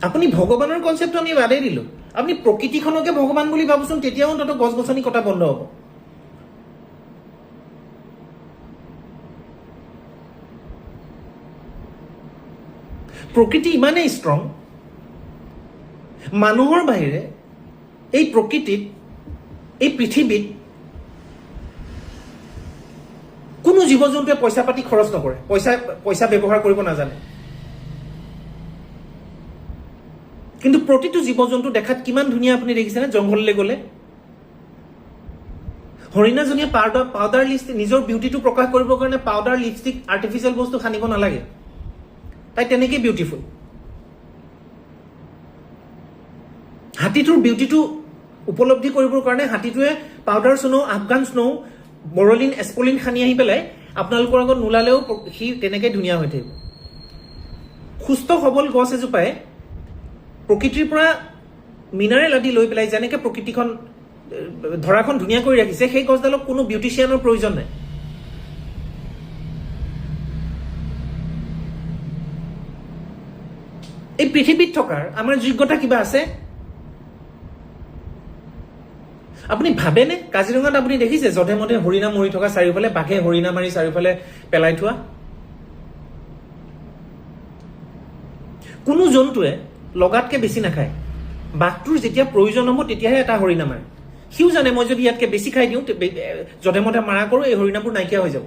আপুনি ভগৱানৰ কনচেপ্টটো আমি বাদেই দিলোঁ। আপুনি প্ৰকৃতিখনকে ভগৱান বুলি ভাবচোন, তেতিয়াও অন্তত গছ গছনি কটা বন্ধ হ'ব। প্ৰকৃতি ইমানেই ষ্ট্ৰং, মানুহৰ বাহিৰে এই প্ৰকৃতিত, এই পৃথিৱীত কোনো জীৱ জন্তুৱে পইচা পাতি খৰচ নকৰে, পইচা ব্যৱহাৰ কৰিব নাজানে। কিন্তু প্ৰতিটো জীৱ জন্তু দেখাত কিমান ধুনীয়া আপুনি দেখিছেনে? জংঘললৈ গ'লে হৰিণাজনীয়ে পাউডাৰ লিপষ্টিক, নিজৰ বিউটিটো প্ৰকাশ কৰিবৰ কাৰণে পাউডাৰ, লিপষ্টিক, আৰ্টিফিচিয়েল বস্তু সানিব নালাগে। তাই তেনেকেই বিউটিফুল। হাতীটোৰ বিউটিটো উপলব্ধি কৰিবৰ কাৰণে হাতীটোৱে পাউডাৰ স্নো, আফগান স্নো, বৰলিন, এস্পলিন সানি আহি পেলাই আপোনালোকৰ আগত নোলালেও সি তেনেকৈ ধুনীয়া হৈ থাকিব। সুস্থ সবল গছ এজোপাই প্ৰকৃতিৰ পৰা মিনাৰেল আদি লৈ পেলাই যেনেকৈ প্ৰকৃতিখন, ধৰাখন ধুনীয়া কৰি ৰাখিছে, সেই গছডালক কোনো বিউটিচিয়ানৰ প্ৰয়োজন নাই। এই পৃথিৱীত থকাৰ আমাৰ যোগ্যতা কিবা আছে? আপুনি ভাবেনে? কাজিৰঙাত আপুনি দেখিছে যধে মধে হৰিণা মৰি থকা, চাৰিওফালে বাঘে হৰিণা মাৰি চাৰিওফালে পেলাই থোৱা? কোনো জন্তুৱে লগাতকৈ বেছি নাখায়। বাঘটোৰ যেতিয়া প্ৰয়োজন হ'ব তেতিয়াহে এটা হৰিণা মাৰে। সিও জানে মই যদি ইয়াতকৈ বেছি খাই দিওঁ, যধে মধে মাৰা কৰোঁ, এই হৰিণাবোৰ নাইকিয়া হৈ যাব।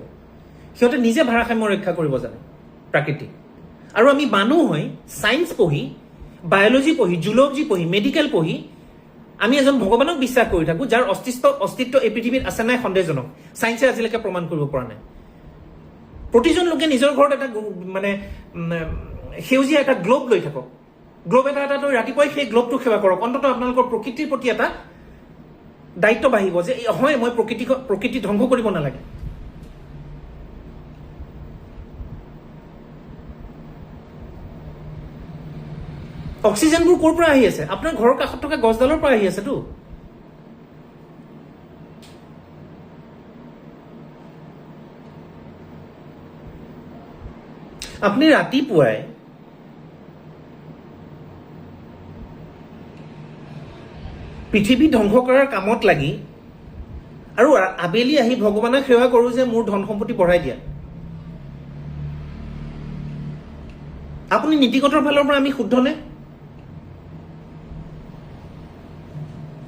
সিহঁতে নিজে ভাৰসাম্য ৰক্ষা কৰিব জানে প্ৰাকৃতিক। আৰু আমি মানুহ হৈ ছায়েন্স পঢ়ি, বায়'লজি পঢ়ি, জুলজি পঢ়ি, মেডিকেল পঢ়ি আমি এজন ভগৱানক বিশ্বাস কৰি থাকোঁ, যাৰ অস্তিত্ব এই পৃথিৱীত আছে নাই সন্দেহজনক। ছায়েন্সে আজিলৈকে প্ৰমাণ কৰিব পৰা নাই। প্ৰতিজন লোকে নিজৰ ঘৰত এটা মানে সেউজীয়া এটা গ্লোব লৈ থাকক। গ্লোব এটা লৈ ৰাতিপুৱাই সেই গ্লোবটো সেৱা কৰক। অন্ততঃ আপোনালোকৰ প্ৰকৃতিৰ প্ৰতি এটা দায়িত্ব বাঢ়িব যে হয়, মই প্ৰকৃতি ধ্বংস কৰিব নালাগে। অক্সিজেনবোৰ ক'ৰ পৰা আহি আছে? আপোনাৰ ঘৰৰ কাষত থকা গছডালৰ পৰা আহি আছেতো। আপুনি ৰাতিপুৱাই পৃথিৱী ধ্বংস কৰাৰ কামত লাগি আৰু আবেলি আহি ভগৱানক সেৱা কৰোঁ যে মোৰ ধন সম্পত্তি বঢ়াই দিয়া। আপুনি নীতিগতৰ ফালৰ পৰা আমি শুদ্ধ নে?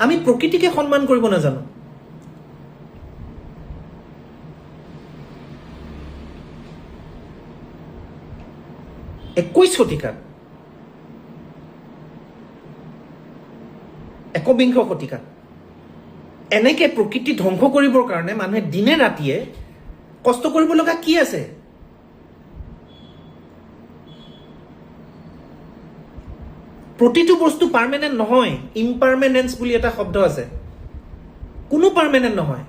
আমি প্ৰকৃতিকে সন্মান কৰিব নাজানো। একৈশ শতিকাত, একবিংশ শতিকাত এনেকে প্ৰকৃতি ধ্বংস কৰিবৰ কাৰণে মানুহে দিনে ৰাতিয়ে কষ্ট কৰিব লগা কি আছে? প্ৰতিটো বস্তু পাৰ্মানেণ্ট নহয়। ইম্পাৰমানেন্স বুলি এটা শব্দ আছে। কোনো পাৰ্মানেণ্ট নহয়।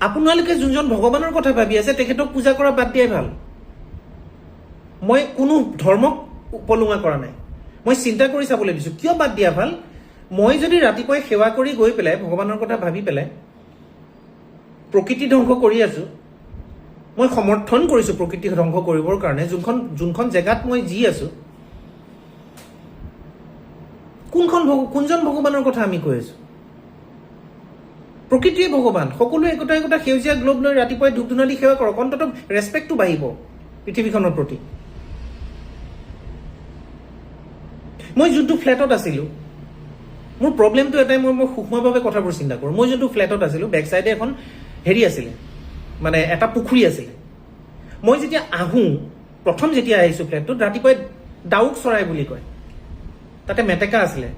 আপোনালোকে যোনজন ভগৱানৰ কথা ভাবি আছে তেখেতক পূজা কৰা বাদ দিয়াই ভাল। মই কোনো ধৰ্মক উপলুঙা কৰা নাই, মই চিন্তা কৰি চাবলৈ দিছোঁ কিয় বাদ দিয়া ভাল। মই যদি ৰাতিপুৱাই সেৱা কৰি গৈ পেলাই ভগৱানৰ কথা ভাবি পেলাই প্ৰকৃতি ধ্বংস কৰি আছো, মই সমৰ্থন কৰিছোঁ প্ৰকৃতি ধ্বংস কৰিবৰ কাৰণে যোনখন জেগাত মই জি আছো, কোনজন ভগৱানৰ কথা আমি কৈ আছো? প্ৰকৃতিয়ে ভগৱান। সকলোৱে একোটা একোটা সেউজীয়া গ্লোব লৈ ৰাতিপুৱাই ধূপ ধূনা দি সেৱা কৰক, অন্ততঃ ৰেচপেক্টটো বাঢ়িব পৃথিৱীখনৰ প্ৰতি। মই যোনটো ফ্লেটত আছিলোঁ, মোৰ প্ৰব্লেমটো এটাই, মই সূক্ষ্মভাৱে কথাবোৰ চিন্তা কৰোঁ। মই যোনটো ফ্লেটত আছিলোঁ বেক চাইডে এখন হেৰি আছিলে, মানে এটা পুখুৰী আছিলে। মই যেতিয়া আহোঁ, প্ৰথম যেতিয়া আহিছোঁ ফ্লেটটোত, ৰাতিপুৱাই ডাউক চৰাই বুলি কয়, তাতে মেটেকা আছিলে।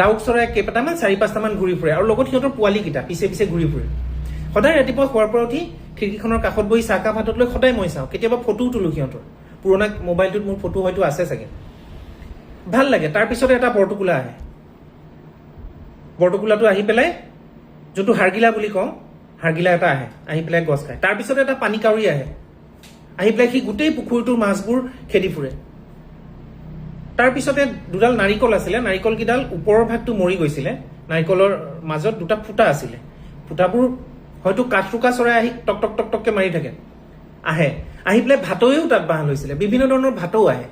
ডাউক চৰাই কেইটামান 4-5টামান ঘূৰি ফুৰে আৰু লগত সিহঁতৰ পোৱালীকেইটা পিছে পিছে ঘূৰি ফুৰে। সদায় ৰাতিপুৱা শোৱাৰ পৰা উঠি খিৰিকীখনৰ কাষত বহি চাহকাপ হাতত লৈ সদায় মই চাওঁ। কেতিয়াবা ফটোও তোলোঁ সিহঁতৰ। পুৰণা মোবাইলটোত মোৰ ফটো হয়তো আছে চাগে। ভাল লাগে। তাৰপিছতে এটা বৰটোকোলা আহে। বৰটোকোলাটো আহি পেলাই, যোনটো হাৰগিলা বুলি কওঁ, হাৰগিলা এটা আহে, আহি পেলাই গছ খায়। তাৰপিছতে এটা পানী কাউৰী আহে, আহি পেলাই সি গোটেই পুখুৰীটোৰ মাছবোৰ খেদি ফুৰে। তাৰপিছতে দুডাল নাৰিকল আছিলে, নাৰিকলকেইডাল ওপৰৰ ভাগটো মৰি গৈছিলে, নাৰিকলৰ মাজত দুটা ফুটা আছিলে। ফুটাবোৰ হয়তো কাঠৰোকা চৰাই আহি টক টক টক টককে মাৰি থাকে, আহে। আহি পেলাই ভাটৌৱেও তাত বাঁহ লৈছিলে, বিভিন্ন ধৰণৰ ভাটৌ আহে।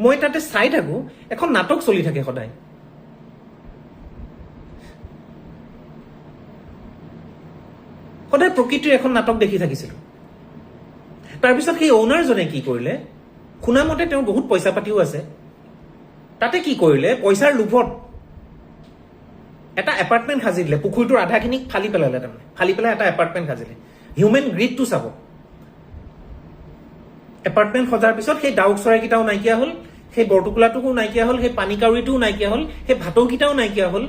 মই তাতে চাই থাকোঁ, এখন নাটক চলি থাকে সদায়। সদায় প্ৰকৃতিৰ এখন নাটক দেখি থাকিছিলোঁ। তাৰপিছত সেই অ'নাৰজনে কি কৰিলে, শুনামতে তেওঁৰ বহুত পইচা পাতিও আছে, তাতে কি কৰিলে, পইচাৰ লোভত এটা এপাৰ্টমেণ্ট সাজি দিলে। পুখুৰীটোৰ আধাখিনিক ফালি পেলালে, তাৰমানে ফালি পেলাই এটা এপাৰ্টমেণ্ট সাজিলে। হিউমেন গ্ৰীডটো চাব। এপাৰ্টমেণ্ট সজাৰ পিছত সেই ডাউক চৰাইকেইটাও নাইকিয়া হ'ল, সেই বৰটোকোলাটোকো নাইকিয়া হ'ল, সেই পানী কাউৰীটোও নাইকিয়া হ'ল, সেই ভাটৌকেইটাও নাইকিয়া হ'ল,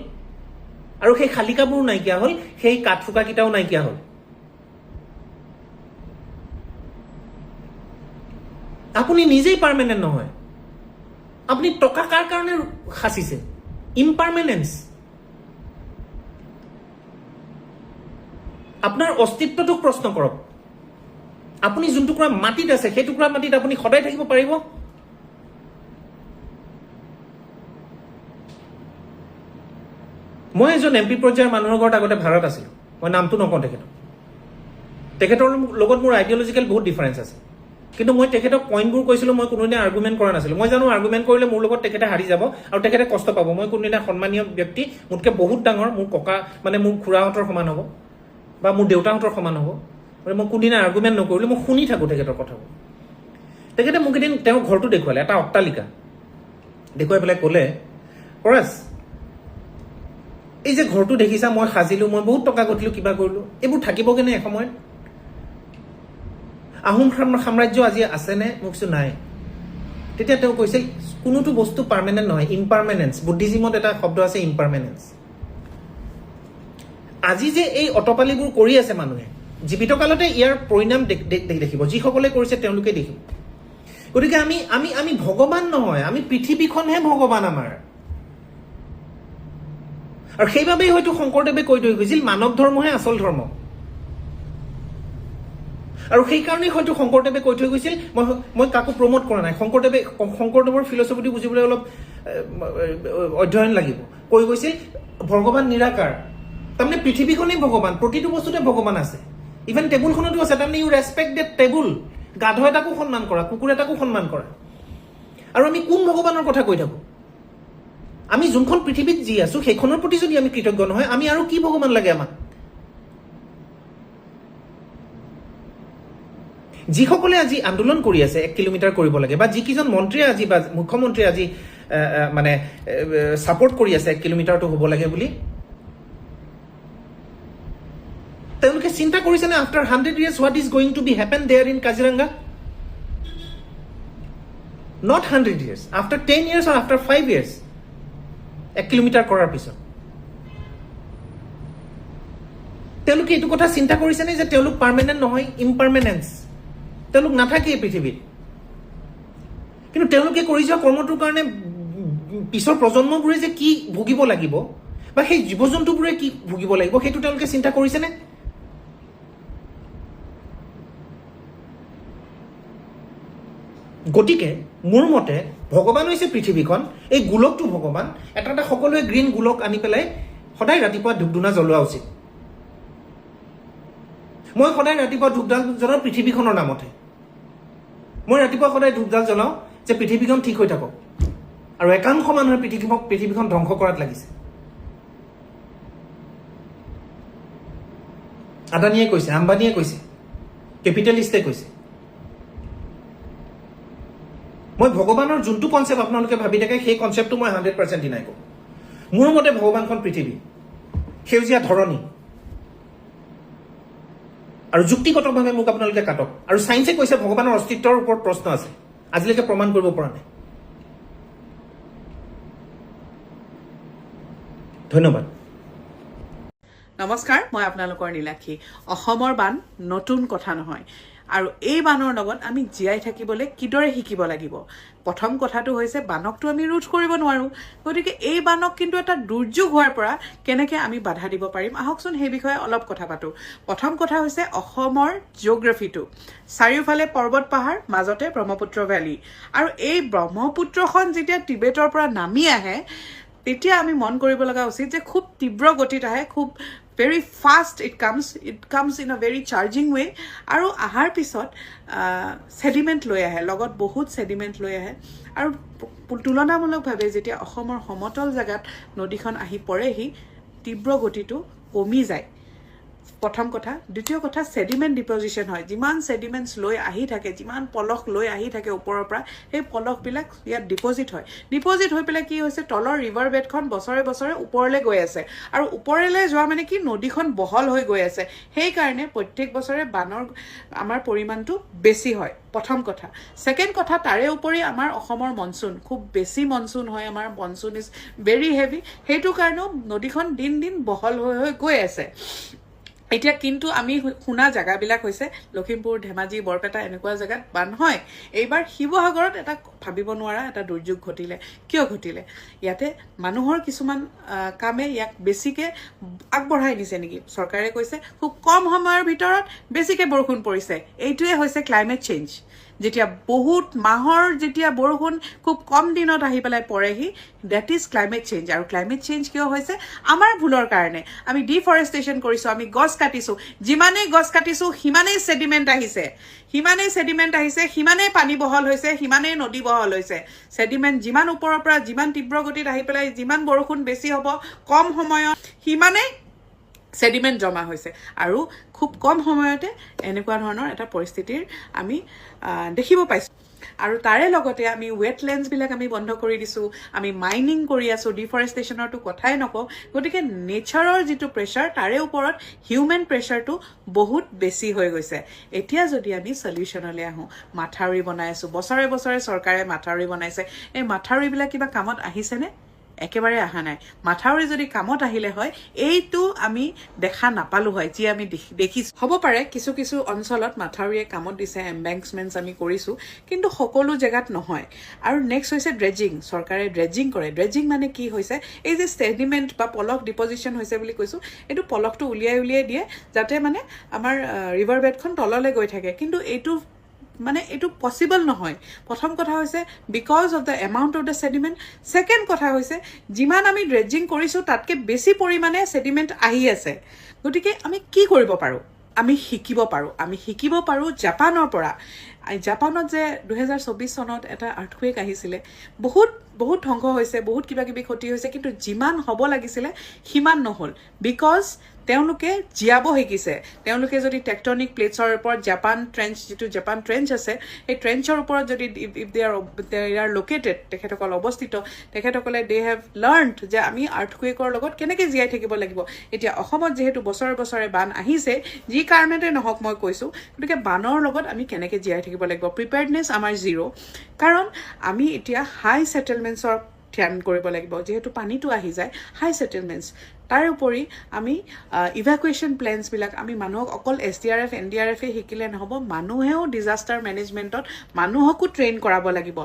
আৰু সেই শালিকাবোৰো নাইকিয়া হ'ল, সেই কাঠফুকাকেইটাও নাইকিয়া হ'ল। আপুনি নিজেই পাৰ্মানেণ্ট নহয়। আপুনি টকা কাৰ কাৰণে সাঁচিছে? ইম্পাৰ্মানেন্স। আপোনাৰ অস্তিত্বটোক প্ৰশ্ন কৰক। আপুনি যোন টুকুৰা মাটিত আছে সেই টুকুৰা মাটিত আপুনি সদায় থাকিব পাৰিব? মই এজন MP পৰ্যায়ৰ মানুহৰ ঘৰত আগতে ভাড়াত আছিলোঁ। মই নামটো নকওঁ তেখেতৰ লগত মোৰ আইডিঅলজিকেল বহুত ডিফাৰেঞ্চ আছে। কিন্তু মই তেখেতক পইণ্টবোৰ কৈছিলোঁ, মই কোনোদিনে আৰ্গুমেণ্ট কৰা নাছিলোঁ। মই জানো আৰ্গুমেণ্ট কৰিলে মোৰ লগত তেখেতে হাৰি যাব আৰু তেখেতে কষ্ট পাব। মই কোনোদিনা সন্মানীয় ব্যক্তি, মোতকৈ বহুত ডাঙৰ, মোৰ ককা মানে মোৰ খুৰাহঁতৰ সমান হ'ব বা মোৰ দেউতাহঁতৰ সমান হ'ব, মই কোনদিনা আৰ্গুমেণ্ট নকৰিলোঁ, মই শুনি থাকোঁ তেখেতৰ কথাবোৰ। তেখেতে মোক এদিন তেওঁৰ ঘৰটো দেখুৱালে, এটা অট্টালিকা দেখুৱাই পেলাই ক'লে, পৰাজ, এই যে ঘৰটো দেখিছা মই সাজিলোঁ, মই বহুত টকা ঘটিলোঁ, কিবা কৰিলোঁ, এইবোৰ থাকিবগৈনে এসময়ত? আহোম সাম্ৰাজ্য আজি আছেনে? মোক কৈছোঁ নাই। তেতিয়া তেওঁ কৈছে কোনোটো বস্তু পাৰ্মানেণ্ট নহয়, ইম্পাৰ্মানেন্স। বুদ্ধিজিমত এটা শব্দ আছে, ইম্পাৰ্মানেন্স। আজি যে এই অটপালিবোৰ কৰি আছে মানুহে, জীৱিত কালতে ইয়াৰ পৰিণাম দেখিব। যিসকলে কৰিছে তেওঁলোকে দেখিব। গতিকে আমি ভগৱান নহয়, আমি পৃথিৱীখনহে ভগৱান আমাৰ। আৰু সেইবাবেই হয়তো শংকৰদেৱে কৈ থৈ গৈছিল মানৱ ধৰ্মহে আচল ধৰ্ম। আৰু সেইকাৰণেই হয়তো শংকৰদেৱে কৈ থৈ গৈছিল, মই কাকো প্ৰমোট কৰা নাই, শংকৰদেৱৰ ফিলচফিটো বুজিবলৈ অলপ অধ্যয়ন লাগিব। কৈ গৈছিল ভগৱান নিৰাকাৰ, তাৰমানে পৃথিৱীখনেই ভগৱান, প্ৰতিটো বস্তুতে ভগৱান আছে। ইভেন টেবুলখনতো আছে, তাৰমানে ইউ ৰেচপেক্ট দেট টেবুল। গাধ এটাকো সন্মান কৰা, কুকুৰ এটাকো সন্মান কৰা। আৰু আমি কোন ভগৱানৰ কথা কৈ থাকোঁ? আমি যোনখন পৃথিৱীত যি আছোঁ সেইখনৰ প্ৰতি যদি আমি কৃতজ্ঞ নহয়, আমি আৰু কি ভগৱান লাগে আমাক? যিসকলে আজি আন্দোলন কৰি আছে 1 কিলোমিটাৰ কৰিব লাগে, বা যিকেইজন মন্ত্ৰীয়ে আজি বা মুখ্যমন্ত্ৰীয়ে আজি মানে ছাপোৰ্ট কৰি আছে 1 কিলোমিটাৰটো হ'ব লাগে বুলি তেওঁলোকে চিন্তা কৰিছেনে after 100 years what is going to be happen there in Kaziranga? Not 100 years, after 10 years or after 5 years 1 kilometre কৰাৰ পিছত তেওঁলোকে এইটো কথা চিন্তা কৰিছেনে যে তেওঁলোক পাৰ্মানেণ্ট নহয়, ইম্পাৰ্মানেন্স, তেওঁলোক নাথাকে এই পৃথিৱীত। কিন্তু তেওঁলোকে কৰি যোৱা কৰ্মটোৰ কাৰণে পিছৰ প্ৰজন্মবোৰে যে কি ভুগিব লাগিব বা সেই জীৱ জন্তুবোৰে কি ভুগিব লাগিব সেইটো তেওঁলোকে চিন্তা কৰিছেনে? গতিকে মোৰ মতে ভগৱান হৈছে পৃথিৱীখন, এই গোলকটো ভগৱান, এটা এটা সকলোৱে গ্ৰীণ গোলক আনি পেলাই সদায় ৰাতিপুৱা ধূপ-ধূনা জ্বলোৱা উচিত। মই সদায় ৰাতিপুৱা ধূপডাল জ্বলাওঁ পৃথিৱীখনৰ নামতে। মই ৰাতিপুৱা সদায় ধূপডাল জ্বলাওঁ যে পৃথিৱীখন ঠিক হৈ থাকক, আৰু একাংশ মানুহে পৃথিৱীখন ধ্বংস কৰাত লাগিছে। আদানীয়ে কৈছে, আম্বানীয়ে কৈছে, কেপিটেলিষ্টে কৈছে। মই ভগৱানৰ যোনটো কনচেপ্ট আপোনালোকে ভাবি থাকে সেই কনচেপ্টটো মই 100% ডিনাই কৰোঁ। মোৰ মতে ভগৱানখন পৃথিৱী, সেউজীয়া ধৰণী, আৰু যুক্তিগতভাৱে মোক আপোনালোকে কাটক। আৰু চাইন্সে কৈছে ভগৱানৰ অস্তিত্বৰ ওপৰত প্ৰশ্ন আছে, আজিলৈকে প্ৰমাণ কৰিব পৰা নাই। ধন্যবাদ। নমস্কাৰ, মই আপোনালোকৰ নীলাক্ষী। অসমৰ বান নতুন কথা নহয়, আৰু এই বানৰ লগত আমি জীয়াই থাকিবলৈ কিদৰে শিকিব লাগিব। প্ৰথম কথাটো হৈছে বানকটো আমি ৰোধ কৰিব নোৱাৰোঁ, গতিকে এই বানক কিন্তু এটা দুৰ্যোগ হোৱাৰ পৰা কেনেকৈ আমি বাধা দিব পাৰিম, আহকচোন সেই বিষয়ে অলপ কথা পাতোঁ। প্ৰথম কথা হৈছে অসমৰ জিঅ'গ্ৰাফিটো, চাৰিওফালে পৰ্বত পাহাৰ, মাজতে ব্ৰহ্মপুত্ৰ ভেলী, আৰু এই ব্ৰহ্মপুত্ৰখন যেতিয়া টিবেটৰ পৰা নামি আহে তেতিয়া আমি মন কৰিব লগা উচিত যে খুব তীব্ৰ গতিত আহে, খুব very fast it comes in a very charging way, আৰু আহাৰ পিছত সেডিমেণ্ট লৈ আহে, লগত বহুত সেডিমেণ্ট লৈ আহে। আৰু তুলনামূলকভাৱে যেতিয়া অসমৰ সমতল জেগাত নদীখন আহি পৰেহি তীব্ৰ গতিটো কমি যায়, প্ৰথম কথা। দ্বিতীয় কথা, সেডিমেণ্ট ডিপজিশ্যন হয়। যিমান সেডিমেণ্টছ লৈ আহি থাকে, যিমান পলস লৈ আহি থাকে ওপৰৰ পৰা, সেই পলসবিলাক ইয়াত ডিপজিট হয়। ডিপজিট হৈ পেলাই কি হৈছে, তলৰ ৰিভাৰ বেডখন বছৰে বছৰে ওপৰলৈ গৈ আছে, আৰু ওপৰলৈ যোৱা মানে কি নদীখন বহল হৈ গৈ আছে। সেইকাৰণে প্ৰত্যেক বছৰে বানৰ আমাৰ পৰিমাণটো বেছি হয়, প্ৰথম কথা। ছেকেণ্ড কথা, তাৰে উপৰি আমাৰ অসমৰ মনচুন খুব বেছি মনচুন হয়, আমাৰ মনচুন ইজ ভেৰি হেভি। সেইটো কাৰণেও নদীখন দিন দিন বহল হৈ হৈ গৈ আছে। এতিয়া কিন্তু আমি শুনা জেগাবিলাক হৈছে লখিমপুৰ, ধেমাজি, বৰপেটা, এনেকুৱা জেগাত বান হয়। এইবাৰ শিৱসাগৰত এটা ভাবিব নোৱাৰা এটা দুৰ্যোগ ঘটিলে। কিয় ঘটিলে? ইয়াতে মানুহৰ কিছুমান কামে ইয়াক বেছিকৈ আগবঢ়াই নিছে নেকি? চৰকাৰে কৈছে খুব কম সময়ৰ ভিতৰত বেছিকৈ বৰষুণ পৰিছে। এইটোৱে হৈছে ক্লাইমেট চেঞ্জ। যেতিয়া বহুত মাহৰ যেতিয়া বৰষুণ খুব কম দিনত আহি পেলাই পৰেহি, ডেট ইজ ক্লাইমেট চেঞ্জ। আৰু ক্লাইমেট চেঞ্জ কিয় হৈছে? আমাৰ ভুলৰ কাৰণে। আমি ডিফৰেষ্টেশ্যন কৰিছোঁ, আমি গছ কাটিছোঁ। যিমানেই গছ কাটিছোঁ সিমানেই ছেডিমেণ্ট আহিছে, সিমানেই পানী বহল হৈছে, সিমানেই নদী বহল হৈছে। ছেডিমেণ্ট যিমান ওপৰৰ পৰা যিমান তীব্ৰ গতিত আহি পেলাই যিমান বৰষুণ বেছি হ'ব কম সময়ত, সিমানেই ছেডিমেণ্ট জমা হৈছে, আৰু খুব কম সময়তে এনেকুৱা ধৰণৰ এটা পৰিস্থিতিৰ আমি দেখিব পাইছোঁ। আৰু তাৰে লগতে আমি ৱেটলেণ্ডছবিলাক আমি বন্ধ কৰি দিছোঁ, আমি মাইনিং কৰি আছোঁ, ডিফৰেষ্টেশ্যনৰটো কথাই নকওঁ। গতিকে নেচাৰৰ যিটো প্ৰেছাৰ, তাৰে ওপৰত হিউমেন প্ৰেছাৰটো বহুত বেছি হৈ গৈছে। এতিয়া যদি আমি চলিউশ্যনলৈ আহোঁ, মাথাউৰি বনাই আছোঁ, বছৰে বছৰে চৰকাৰে মাথাউৰি বনাইছে। এই মাথাউৰিবিলাক কিবা কামত আহিছেনে? একেবাৰে অহা নাই। মাথাউৰি যদি কামত আহিলে হয়, এইটো আমি দেখা নাপালোঁ হয় যি আমি দেখিছোঁ। হ'ব পাৰে কিছু কিছু অঞ্চলত মাথাউৰিয়ে কামত দিছে, এম্বেংকমেণ্টছ আমি কৰিছোঁ, কিন্তু সকলো জেগাত নহয়। আৰু নেক্সট হৈছে ড্ৰেজিং। চৰকাৰে ড্ৰেজিং কৰে। ড্ৰেজিং মানে কি হৈছে, এই যে ছেডিমেণ্ট বা পলস ডিপজিশ্যন হৈছে বুলি কৈছোঁ, এইটো পলসটো উলিয়াই দিয়ে যাতে মানে আমাৰ ৰিভাৰ বেডখন তললৈ গৈ থাকে। কিন্তু এইটো পচিবল নহয়। প্ৰথম কথা হৈছে because of the amount of the sediment. Second কথা হৈছে যিমান আমি ড্ৰেজিং কৰিছোঁ তাতকৈ বেছি পৰিমাণে ছেডিমেণ্ট আহি আছে। গতিকে আমি কি কৰিব পাৰোঁ? আমি শিকিব পাৰোঁ জাপানৰ পৰা। জাপানত যে 2024 চনত এটা আৰ্থকুৱেক আহিছিলে, বহুত ধ্বংস হৈছে, বহুত কিবা কিবি ক্ষতি হৈছে, কিন্তু যিমান হ'ব লাগিছিলে সিমান নহ'ল। বিকজ তেওঁলোকে জীয়াব শিকিছে তেওঁলোকে যদি টেকটনিক প্লেটছৰ ওপৰত যিটো জাপান ট্ৰেঞ্চ আছে সেই ট্ৰেঞ্চৰ ওপৰত যদি ইফ দে আৰ লোকেটেড তেখেতসকল অৱস্থিত তেখেতসকলে দে হেভ লাৰ্ণড যে আমি আৰ্থকুৱেকৰ লগত কেনেকৈ জীয়াই থাকিব লাগিব এতিয়া অসমত যিহেতু বছৰে বছৰে বান আহিছে যি কাৰণতে নহওক মই কৈছোঁ গতিকে বানৰ লগত আমি কেনেকৈ জীয়াই থাকিব লাগিব প্ৰিপেয়াৰ্ডনেছ আমাৰ জিৰ' কাৰণ আমি এতিয়া হাই ছেটেলমেণ্টছৰ ধ্যান কৰিব লাগিব যিহেতু পানীটো আহি যায় হাই ছেটেলমেণ্টছ তাৰ উপৰি আমি ইভাকুৱেশ্যন প্লেনছবিলাক আমি মানুহক অকল SDRF NDRF শিকিলে নহ'ব মানুহেও ডিজাষ্টাৰ মেনেজমেণ্টত মানুহকো ট্ৰেইন কৰাব লাগিব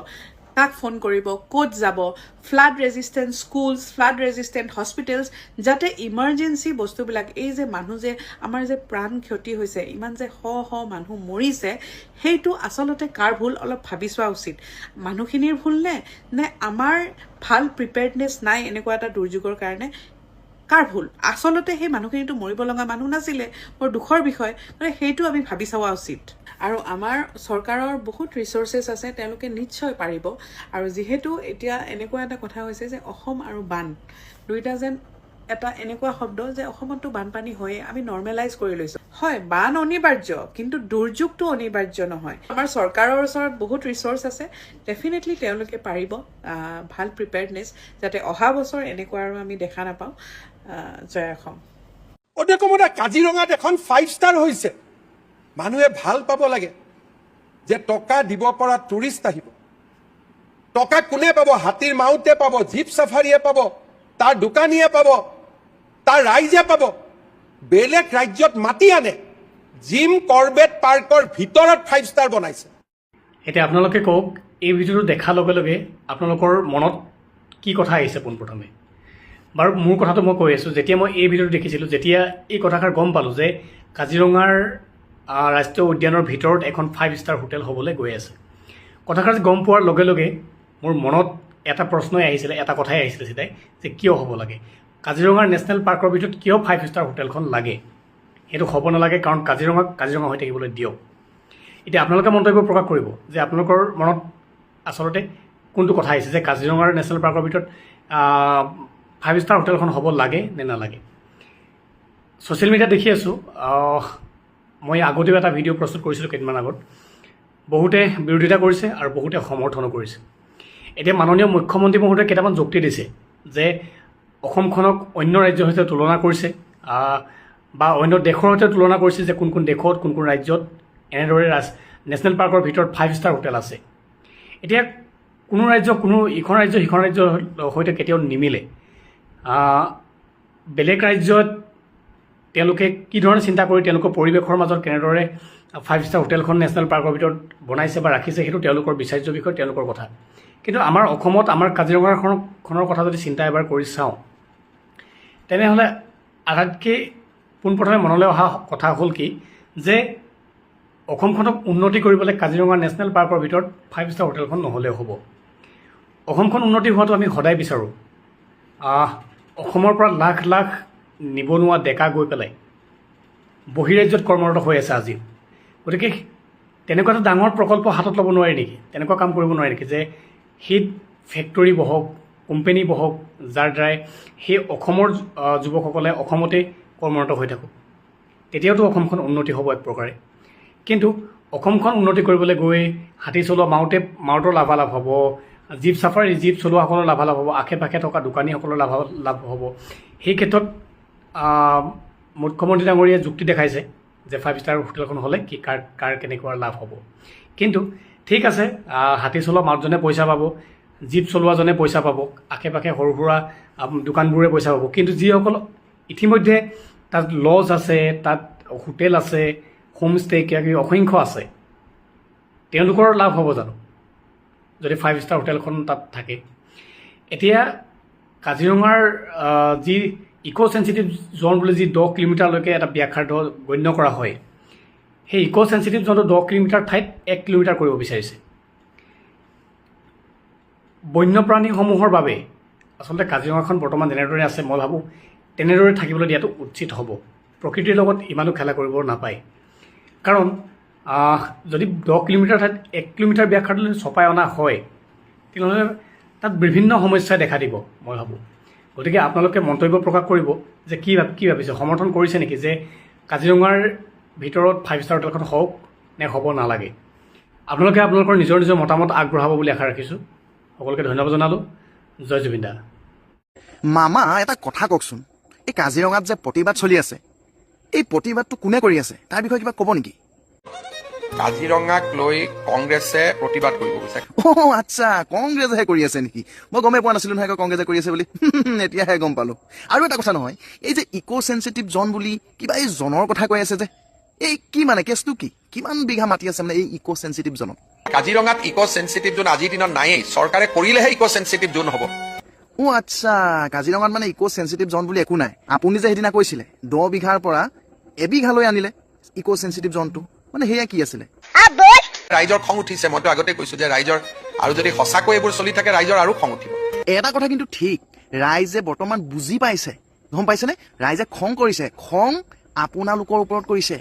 কাক ফোন কৰিব ক'ত যাব flood resistant schools flood resistant hospitals যাতে ইমাৰ্জেঞ্চি বস্তুবিলাক এই যে মানুহ যে আমাৰ যে প্ৰাণ ক্ষতি হৈছে ইমান যে শ মানুহ মৰিছে সেইটো আচলতে কাৰ ভুল অলপ ভাবি চোৱা উচিত মানুহখিনিৰ ভুল নে আমাৰ ভাল প্ৰিপেয়াৰ্ডনেছ নাই এনেকুৱা এটা দুৰ্যোগৰ কাৰণে কাৰ ভুল আচলতে সেই মানুহখিনিতো মৰিব লগা মানুহ নাছিলে বৰ দুখৰ বিষয় মানে সেইটো আমি ভাবি চোৱা উচিত আৰু আমাৰ চৰকাৰৰ বহুত ৰিচোৰ্চেছ আছে তেওঁলোকে নিশ্চয় পাৰিব আৰু যিহেতু এতিয়া এনেকুৱা এটা কথা হৈছে যে অসম আৰু বান দুইটা যেন এটা এনেকুৱা শব্দ যে অসমতো বানপানী হয়ে আমি নৰ্মেলাইজ কৰি লৈছোঁ হয় বান অনিবাৰ্য কিন্তু দুৰ্যোগটো অনিবাৰ্য নহয় আমাৰ চৰকাৰৰ ওচৰত বহুত ৰিচোৰ্চ আছে ডেফিনেটলি তেওঁলোকে পাৰিব ভাল প্ৰিপেয়াৰ্ডনেছ যাতে অহা বছৰ এনেকুৱা আৰু আমি দেখা নাপাওঁ জয় অসম অতি কমতে কাজিৰঙাত এখন 5 ষ্টাৰ হৈছে মানুহে ভাল পাব লাগে যে টকা দিব পৰা টুৰিষ্ট আহিব টকা কোনে পাব হাতীৰ মাউতে পাব জীপ চাফাৰীয়ে পাব তাৰ দোকানীয়ে পাব তাৰ ৰাইজে পাব বেলেগ ৰাজ্যত মাতি আনে জিম কৰবেট পাৰ্কৰ ভিতৰত 5 ষ্টাৰ বনাইছে এতিয়া আপোনালোকে কওক এই ভিডিঅ'টো দেখাৰ লগে লগে আপোনালোকৰ মনত কি কথা আহিছে পোনপ্ৰথমে বাৰু মোৰ কথাটো মই কৈ আছোঁ যেতিয়া মই এই ভিডিঅ'টো দেখিছিলোঁ যেতিয়া এই কথাষাৰ গম পালোঁ যে কাজিৰঙাৰ ৰাষ্ট্ৰীয় উদ্যানৰ ভিতৰত এখন 5 ষ্টাৰ হোটেল হ'বলৈ গৈ আছে কথাষাৰ গম পোৱাৰ লগে লগে মোৰ মনত এটা প্ৰশ্নই আহিছিলে এটা কথাই আহিছিলে চিধাই যে কিয় হ'ব লাগে কাজিৰঙাৰ নেশ্যনেল পাৰ্কৰ ভিতৰত কিয় 5 ষ্টাৰ হোটেলখন লাগে সেইটো হ'ব নালাগে কাৰণ কাজিৰঙা হৈ থাকিবলৈ দিয়ক এতিয়া আপোনালোকে মন্তব্য প্ৰকাশ কৰিব যে আপোনালোকৰ মনত আচলতে কোনটো কথা আহিছে যে কাজিৰঙাৰ নেশ্যনেল পাৰ্কৰ ভিতৰত 5 ষ্টাৰ হোটেলখন হ'ব লাগে নে নালাগে ছ'চিয়েল মিডিয়াত দেখি আছোঁ মই আগতেও এটা ভিডিঅ' প্ৰস্তুত কৰিছিলোঁ কেইদিনমান আগত বহুতে বিৰোধিতা কৰিছে আৰু বহুতে সমৰ্থনো কৰিছে এতিয়া মাননীয় মুখ্যমন্ত্ৰী মহোদয়ে কেইটামান যুক্তি দিছে যে অসমখনক অন্য ৰাজ্যৰ সৈতে তুলনা কৰিছে বা অন্য দেশৰ সৈতে তুলনা কৰিছে যে কোন দেশত কোন ৰাজ্যত এনেদৰে নেশ্যনেল পাৰ্কৰ ভিতৰত 5 ষ্টাৰ হোটেল আছে এতিয়া কোনো ৰাজ্য ইখন ৰাজ্য সিখন ৰাজ্যৰ সৈতে কেতিয়াও নিমিলে বেলেগ ৰাজ্যত তেওঁলোকে কি ধৰণে চিন্তা কৰি তেওঁলোকৰ পৰিৱেশৰ মাজত কেনেদৰে 5 ষ্টাৰ হোটেলখন নেশ্যনেল পাৰ্কৰ ভিতৰত বনাইছে বা ৰাখিছে সেইটো তেওঁলোকৰ বিচাৰ্য বিষয় তেওঁলোকৰ কথা কিন্তু আমাৰ অসমত আমাৰ কাজিৰঙাখনৰ কথা যদি চিন্তা এবাৰ কৰি চাওঁ তেনেহ'লে আটাইতকৈ পোনপ্ৰথমে মনলৈ অহা কথা হ'ল কি যে অসমখনক উন্নতি কৰিবলৈ কাজিৰঙা নেশ্যনেল পাৰ্কৰ ভিতৰত 5 ষ্টাৰ হোটেলখন নহ'লেও হ'ব অসমখন উন্নতি হোৱাটো আমি সদায় বিচাৰোঁ অসমৰ পৰা লাখ লাখ নিবনুৱা ডেকা গৈ পেলাই বহিৰাজ্যত কৰ্মৰত হৈ আছে আজি গতিকে তেনেকুৱা এটা ডাঙৰ প্ৰকল্প হাতত ল'ব নোৱাৰি নেকি তেনেকুৱা কাম কৰিব নোৱাৰি নেকি যে সেই ফেক্টৰী বহক কোম্পানী বহক যাৰ দ্বাৰাই সেই অসমৰ যুৱকসকলে অসমতে কৰ্মৰত হৈ থাকক তেতিয়াওতো অসমখন উন্নতি হ'ব এক প্ৰকাৰে কিন্তু অসমখন উন্নতি কৰিবলৈ গৈ হাতী চলোৱা মাউতৰ লাভালাভ হ'ব জীপ চলোৱাসকলৰ লাভালাভ হ'ব আশে পাশে থকা দোকানীসকলৰ লাভ হ'ব সেই ক্ষেত্ৰত মুখ্যমন্ত্ৰী ডাঙৰীয়াই যুক্তি দেখাইছে যে 5 ষ্টাৰ হোটেলখন হ'লে কি কাৰ কেনেকুৱা লাভ হ'ব কিন্তু ঠিক আছে হাতী চলোৱা মাউতজনে পইচা পাব জীপ চলোৱাজনে পইচা পাব আশে পাশে সৰু সুৰা দোকানবোৰে পইচা পাব কিন্তু যিসকল ইতিমধ্যে তাত লজ আছে তাত হোটেল আছে হোমষ্টে কিবাকিবি অসংখ্য আছে তেওঁলোকৰ লাভ হ'ব জানো যদি 5 ষ্টাৰ হোটেলখন তাত থাকে এতিয়া কাজিৰঙাৰ যি ইক' চেঞ্চিটিভ জ'ন বুলি যি 10 কিলোমিটাৰলৈকে এটা ব্যাঘাত গণ্য কৰা হয় সেই ইক' চেঞ্চিটিভ জ'নটো 10 কিলোমিটাৰ ঠাইত 1 কিলোমিটাৰ কৰিব বিচাৰিছে বন্যপ্ৰাণীসমূহৰ বাবে আচলতে কাজিৰঙাখন বৰ্তমান যেনেদৰে আছে মই ভাবোঁ তেনেদৰে থাকিবলৈ দিয়াটো উচিত হ'ব প্ৰকৃতিৰ লগত ইমানো খেলা কৰিব নাপায় কাৰণ যদি 10 কিলোমিটাৰ ঠাইত 1 কিলোমিটাৰ ব্যাঘাতলৈ চপাই অনা হয় তেনেহ'লে তাত বিভিন্ন সমস্যাই দেখা দিব মই ভাবোঁ গতিকে আপোনালোকে মন্তব্য প্ৰকাশ কৰিব যে কি ভাবিছে, সমৰ্থন কৰিছে নেকি যে কাজিৰঙাৰ ভিতৰত 5 ষ্টাৰ হোটেলখন হওক নে হ'ব নালাগে। আপোনালোকে আপোনালোকৰ নিজৰ নিজৰ মতামত আগবঢ়াব বুলি আশা ৰাখিছোঁ। সকলোকে ধন্যবাদ জনালোঁ। জয় জুবিন দা। মামা এটা কথা কওকচোন, এই কাজিৰঙাত যে প্ৰতিবাদ চলি আছে, এই প্ৰতিবাদটো কোনে কৰি আছে তাৰ বিষয়ে কিবা ক'ব নেকি? কাজিৰঙাক লৈ কংগ্ৰেছে প্ৰতিবাদ কৰিব বিচাৰে। অ' আচ্ছা, কংগ্ৰেছেহে কৰি আছে নেকি? মই গমেই পোৱা নাছিলোঁ নহয় কংগ্ৰেছে কৰি আছে বুলি। এতিয়াহে গম পালোঁ। আৰু এটা কথা নহয়, এই যে ইক' চেঞ্চিটিভ জন বুলি কিবা এই জনৰ কথা কৈ আছে যে, এই কি মানে কেছটো কি? কিমান বিঘা মাটি আছে মানে এই ইক' চেঞ্চিটিভ জনত? কাজিৰঙাত ইক' চেঞ্চিটিভ জোন আজিৰ দিনত নায়েই, চৰকাৰে কৰিলেহে ইক' চেঞ্চিটিভ জোন হ'ব। অ' আচ্ছা, কাজিৰঙাত মানে ইক' চেঞ্চিটিভ জন বুলি একো নাই। আপুনি যে সেইদিনা কৈছিলে 10 বিঘাৰ পৰা এবিঘালৈ আনিলে ইক' চেঞ্চিটিভ জনটো, মানে সেয়া কি আছিলে? ৰাইজৰ খং উঠিছে। মইতো আগতে কৈছো যে ৰাইজৰ আৰু যদি সঁচাকৈ এইবোৰ চলি থাকে ৰাইজৰ আৰু খং উঠিব। এটা কথা কিন্তু ঠিক, ৰাইজে বৰ্তমান বুজি পাইছে, গম পাইছেনে? ৰাইজে খং কৰিছে, খং আপোনালোকৰ ওপৰত কৰিছে,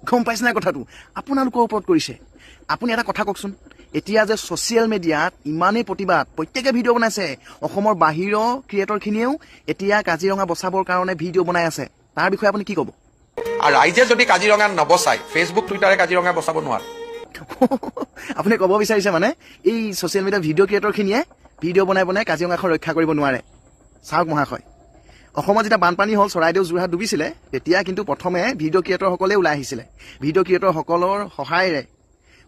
গম পাইছে নাই কথাটো? আপোনালোকৰ ওপৰত কৰিছে। আপুনি এটা কথা কওকচোন, এতিয়া যে ছ'চিয়েল মিডিয়াত ইমানেই প্ৰতিবাদ, প্ৰত্যেকে ভিডিঅ' বনাইছে, অসমৰ বাহিৰৰ ক্ৰিয়েটৰখিনিয়েও এতিয়া কাজিৰঙা বচাবৰ কাৰণে ভিডিঅ' বনাই আছে, তাৰ বিষয়ে আপুনি কি ক'ব? আৰু ৰাইজে যদি কাজিৰঙা নবচায়, ফেচবুক টুইটাৰে কাজিৰঙা বচাব নোৱাৰে। আপুনি ক'ব বিচাৰিছে মানে এই ছ'চিয়েল মিডিয়া ভিডিঅ' ক্ৰিয়েটৰখিনিয়ে ভিডিঅ' বনাই বনাই কাজিৰঙাখন ৰক্ষা কৰিব নোৱাৰে। চাওক মহাশয়, অসমত যেতিয়া বানপানী হ'ল, চৰাইদেউ যোৰহাট ডুবিছিলে, তেতিয়া কিন্তু প্ৰথমে ভিডিঅ' ক্ৰিয়েটৰসকলে ওলাই আহিছিলে। ভিডিঅ' ক্ৰিয়েটৰসকলৰ সহায়েৰে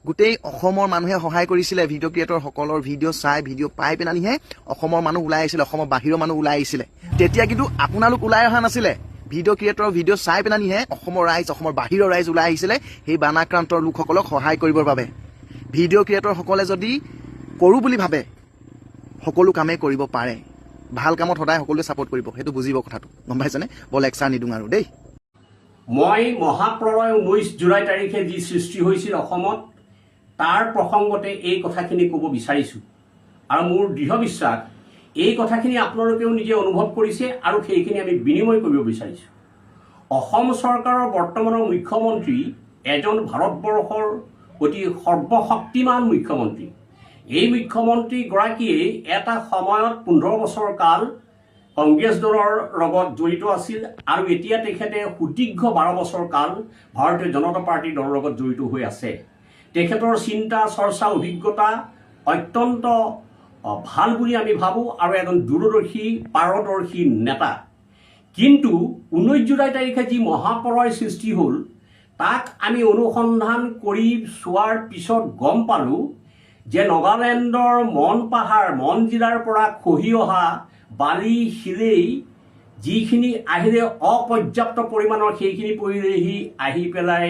গোটেই অসমৰ মানুহে সহায় কৰিছিলে। ভিডিঅ' ক্ৰিয়েটৰসকলৰ ভিডিঅ' চাই, ভিডিঅ' পাই পেলানিহে অসমৰ মানুহ ওলাই আহিছিলে, অসমৰ বাহিৰৰ মানুহ ওলাই আহিছিলে। তেতিয়া কিন্তু আপোনালোক ওলাই অহা নাছিলে। ভিডিঅ' ক্ৰিয়েটৰৰ ভিডিঅ' চাই পেলানিহে অসমৰ ৰাইজ, অসমৰ বাহিৰৰ ৰাইজ ওলাই আহিছিলে সেই বানাক্ৰান্ত লোকসকলক সহায় কৰিবৰ বাবে। ভিডিঅ' ক্ৰিয়েটৰসকলে যদি কৰোঁ বুলি ভাবে, সকলো কামেই কৰিব পাৰে। ভাল কামত সদায় সকলোৱে ছাপোৰ্ট কৰিব, সেইটো বুজিব কথাটো, গম পাইছেনে? বৰ লেকচাৰ নিদিওঁ আৰু দেই। মই মহাপ্ৰলয় 19 জুলাই তাৰিখে যি সৃষ্টি হৈছিল অসমত, তাৰ প্ৰসংগতে এই কথাখিনি ক'ব বিচাৰিছোঁ। আৰু মোৰ দৃঢ় বিশ্বাস এই কথাখিনি আপোনালোকেও নিজে অনুভৱ কৰিছে আৰু সেইখিনি আমি বিনিময় কৰিব বিচাৰিছোঁ। অসম চৰকাৰৰ বৰ্তমানৰ মুখ্যমন্ত্ৰী এজন ভাৰতবৰ্ষৰ অতি সৰ্বশক্তিমান মুখ্যমন্ত্ৰী। এই মুখ্যমন্ত্ৰীগৰাকীয়ে এটা সময়ত 15 বছৰ কাল কংগ্ৰেছ দলৰ লগত জড়িত আছিল আৰু এতিয়া তেখেতে সুদীৰ্ঘ 12 বছৰ কাল ভাৰতীয় জনতা পাৰ্টীৰ দলৰ লগত জড়িত হৈ আছে। তেখেতৰ চিন্তা চৰ্চা অভিজ্ঞতা অত্যন্ত ভাল বুলি আমি ভাবোঁ আৰু এজন দূৰদৰ্শী পাৰদৰ্শী নেতা। কিন্তু 19 জুলাই তাৰিখে যি মহাপ্ৰলয় সৃষ্টি হ'ল, তাক আমি অনুসন্ধান কৰি চোৱাৰ পিছত গম পালোঁ যে নগালেণ্ডৰ মন জিলাৰ পৰা খহি অহা বালি শিলেই যিখিনি আহিলে অপৰ্যাপ্ত পৰিমাণৰ, সেইখিনি পৰিলেহি আহি পেলাই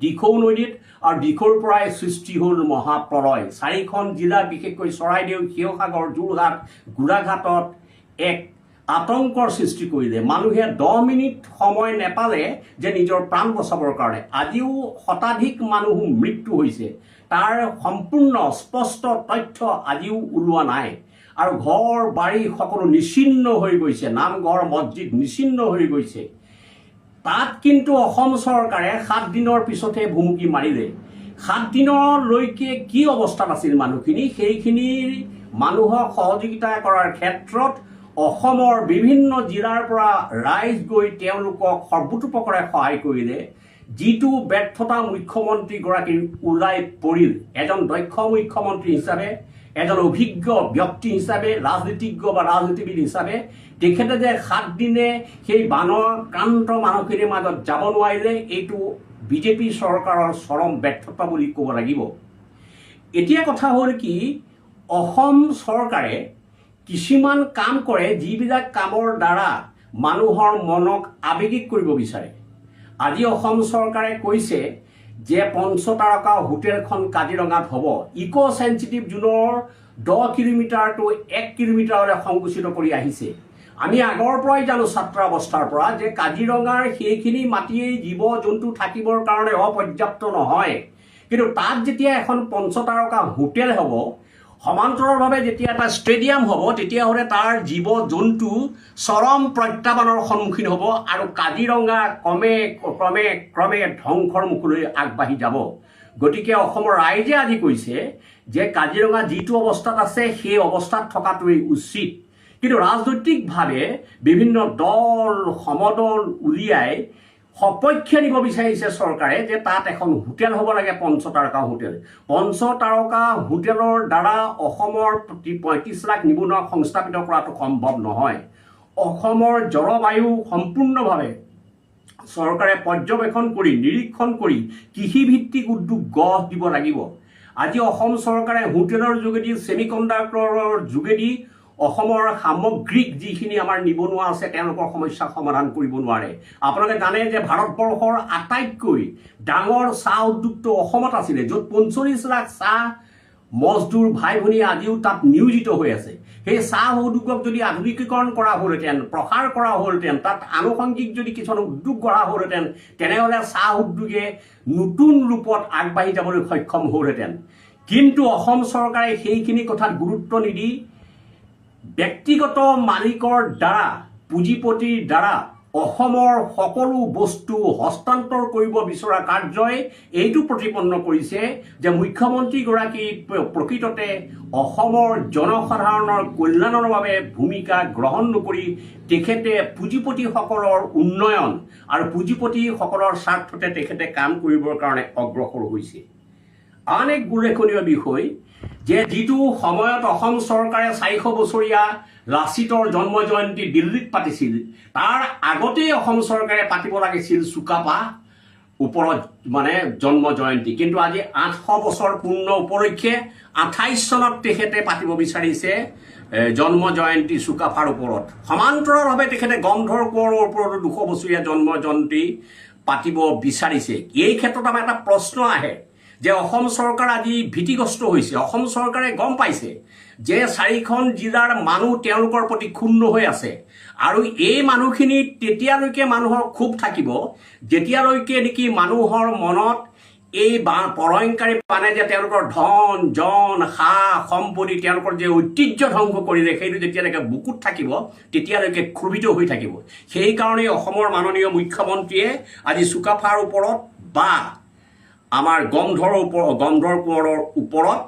দিখৌ নদীত, আৰু দিখৌৰ পৰাই সৃষ্টি হ'ল মহাপ্ৰলয়। 4খন জিলা, বিশেষকৈ চৰাইদেউ, শিৱসাগৰ, যোৰহাট, গোলাঘাটত এক আতংকৰ সৃষ্টি কৰিলে। মানুহে 10 মিনিট সময় নেপালে যে নিজৰ প্ৰাণ বচাবৰ কাৰণে। আজিও শতাধিক মানুহ মৃত্যু হৈছে, তাৰ সম্পূৰ্ণ স্পষ্ট তথ্য আজিও ওলোৱা নাই। আৰু ঘৰ বাৰী সকলো নিচিন্ন হৈ গৈছে, নামঘৰ মছজিদ নিচিন্ন হৈ গৈছে। তাত কিন্তু অসম চৰকাৰে 7 দিনৰ পিছতহে ভুমুকি মাৰিলে। 7 দিনলৈকে কি অৱস্থাত আছিল মানুহখিনি, সেইখিনি মানুহক সহযোগিতা কৰাৰ ক্ষেত্ৰত অসমৰ বিভিন্ন জিলাৰ পৰা ৰাইজ গৈ তেওঁলোকক সৰ্বোতোপৰে সহায় কৰিলে। যিটো ব্যৰ্থতা মুখ্যমন্ত্ৰীগৰাকীৰ ওলাই পৰিল, এজন দক্ষ মুখ্যমন্ত্ৰী হিচাপে, এজন অভিজ্ঞ ব্যক্তি হিচাপে, ৰাজনীতিজ্ঞ বা ৰাজনীতিবিদ হিচাপে তেখেতে যে 7 দিনে সেই বানক্ৰান্ত মানুহখিনিৰ মাজত যাব নোৱাৰিলে, এইটো বিজেপি চৰকাৰৰ চৰম ব্যৰ্থতা বুলি ক'ব লাগিব। এতিয়া কথা হ'ল কি, অসম চৰকাৰে কিছুমান কাম কৰে যিবিলাক কামৰ দ্বাৰা মানুহৰ মনক আৱেগিক কৰিব বিচাৰে। আজি অসম চৰকাৰে কৈছে যে 5 তাৰকা হোটেলখন কাজিৰঙাত হ'ব, ইক' চেঞ্চিটিভ জোনৰ 10 কিলোমিটাৰটো 1 কিলোমিটাৰলৈ সংকুচিত কৰি আহিছে। আমি আগৰ পৰাই জানো ছাত্ৰ অৱস্থাৰ পৰা যে কাজিৰঙাৰ সেইখিনি মাটিয়েই জীৱ জন্তু থাকিবৰ কাৰণে অপৰ্যাপ্ত নহয়। কিন্তু তাত যেতিয়া এখন 5 তাৰকা হোটেল হ'ব, সমান্তৰালভাৱে যেতিয়া এটা ষ্টেডিয়াম হ'ব, তেতিয়াহ'লে তাৰ জীৱ জন্তু চৰম প্ৰত্যাহ্বানৰ সন্মুখীন হ'ব আৰু কাজিৰঙা ক্ৰমে ধ্বংসৰ মুখলৈ আগবাঢ়ি যাব। গতিকে অসমৰ ৰাইজে আজি কৈছে যে কাজিৰঙা যিটো অৱস্থাত আছে সেই অৱস্থাত থকাটোৱেই উচিত। কিন্তু ৰাজনৈতিকভাৱে বিভিন্ন দল সমদল উলিয়াই সপক্ষে নিব বিচাৰিছে চৰকাৰে যে তাত এখন হোটেল হ'ব লাগে পঞ্চতাৰকা হোটেল। পঞ্চতাৰকা হোটেলৰ দ্বাৰা অসমৰ প্ৰতি ৩৫ লাখ নিবনুৱা সংস্থাপিত কৰাটো সম্ভৱ নহয়। অসমৰ জলবায়ু সম্পূৰ্ণভাৱে চৰকাৰে পৰ্যবেক্ষণ কৰি নিৰীক্ষণ কৰি কৃষিভিত্তিক উদ্যোগ গঢ় দিব লাগিব। আজি অসম চৰকাৰে হোটেলৰ যোগেদি ছেমিকণ্ডাক্টৰৰ যোগেদি অসমৰ সামগ্ৰিক যিখিনি আমাৰ নিবনুৱা আছে তেওঁলোকৰ সমস্যা সমাধান কৰিব নোৱাৰে। আপোনালোকে জানে যে ভাৰতবৰ্ষৰ আটাইতকৈ ডাঙৰ চাহ উদ্যোগটো অসমত আছিলে, য'ত ৪৫ লাখ চাহ মজদুৰ ভাই ভনী আজিও তাত নিয়োজিত হৈ আছে। সেই চাহ উদ্যোগক যদি আধুনিকীকৰণ কৰা হ'লহেঁতেন, প্ৰসাৰ কৰা হ'লহেঁতেন, তাত আনুষংগিক যদি কিছুমান উদ্যোগ গঢ়া হ'লহেঁতেন, তেনেহ'লে চাহ উদ্যোগে নতুন ৰূপত আগবাঢ়ি যাবলৈ সক্ষম হ'লহেঁতেন। কিন্তু অসম চৰকাৰে সেইখিনি কথাত গুৰুত্ব নিদি ব্যক্তিগত মালিকৰ দ্বাৰা, পুঁজিপতিৰ দ্বাৰা অসমৰ সকলো বস্তু হস্তান্তৰ কৰিব বিচৰা কাৰ্যই এইটো প্ৰতিপন্ন কৰিছে যে মুখ্যমন্ত্ৰীগৰাকী প্ৰকৃততে অসমৰ জনসাধাৰণৰ কল্যাণৰ বাবে ভূমিকা গ্ৰহণ নকৰি তেখেতে পুঁজিপতিসকলৰ উন্নয়ন আৰু পুঁজিপতিসকলৰ স্বাৰ্থতে তেখেতে কাম কৰিবৰ কাৰণে অগ্ৰসৰ হৈছে। আন এক উল্লেখনীয় বিষয় যে যিটো সময়ত অসম চৰকাৰে 400 বছৰীয়া লাচিতৰ জন্ম জয়ন্তী দিল্লীত পাতিছিল, তাৰ আগতেই অসম চৰকাৰে পাতিব লাগিছিল চুকাফা ওপৰত মানে জন্ম জয়ন্তী। কিন্তু আজি 800 বছৰ পূৰ্ণ উপলক্ষে 28 চনত তেখেতে পাতিব বিচাৰিছে জন্ম জয়ন্তী চুকাফাৰ ওপৰত। সমান্তৰালভাৱে তেখেতে গন্ধৰ কোঁৱৰৰ ওপৰতো 200 বছৰীয়া জন্ম জয়ন্তী পাতিব বিচাৰিছে। এই ক্ষেত্ৰত আমাৰ এটা প্ৰশ্ন আহে যে অসম চৰকাৰ আজি ভীতিগ্ৰস্ত হৈছে। অসম চৰকাৰে গম পাইছে যে 4খন জিলাৰ মানুহ তেওঁলোকৰ প্ৰতি ক্ষুণ্ণ হৈ আছে, আৰু এই মানুহখিনি তেতিয়ালৈকে মানুহৰ ক্ষোভ থাকিব যেতিয়ালৈকে নেকি মানুহৰ মনত এই প্ৰলয়ংকাৰী বানে যে তেওঁলোকৰ ধন জন সা সম্পত্তি তেওঁলোকৰ যে ঐতিহ্য ধ্বংস কৰিলে সেইটো যেতিয়ালৈকে বুকুত থাকিব তেতিয়ালৈকে ক্ষোভিত হৈ থাকিব। সেইকাৰণে অসমৰ মাননীয় মুখ্যমন্ত্ৰীয়ে আজি চুকাফাৰ ওপৰত বা আমাৰ গন্ধৰ কোঁৱৰৰ ওপৰত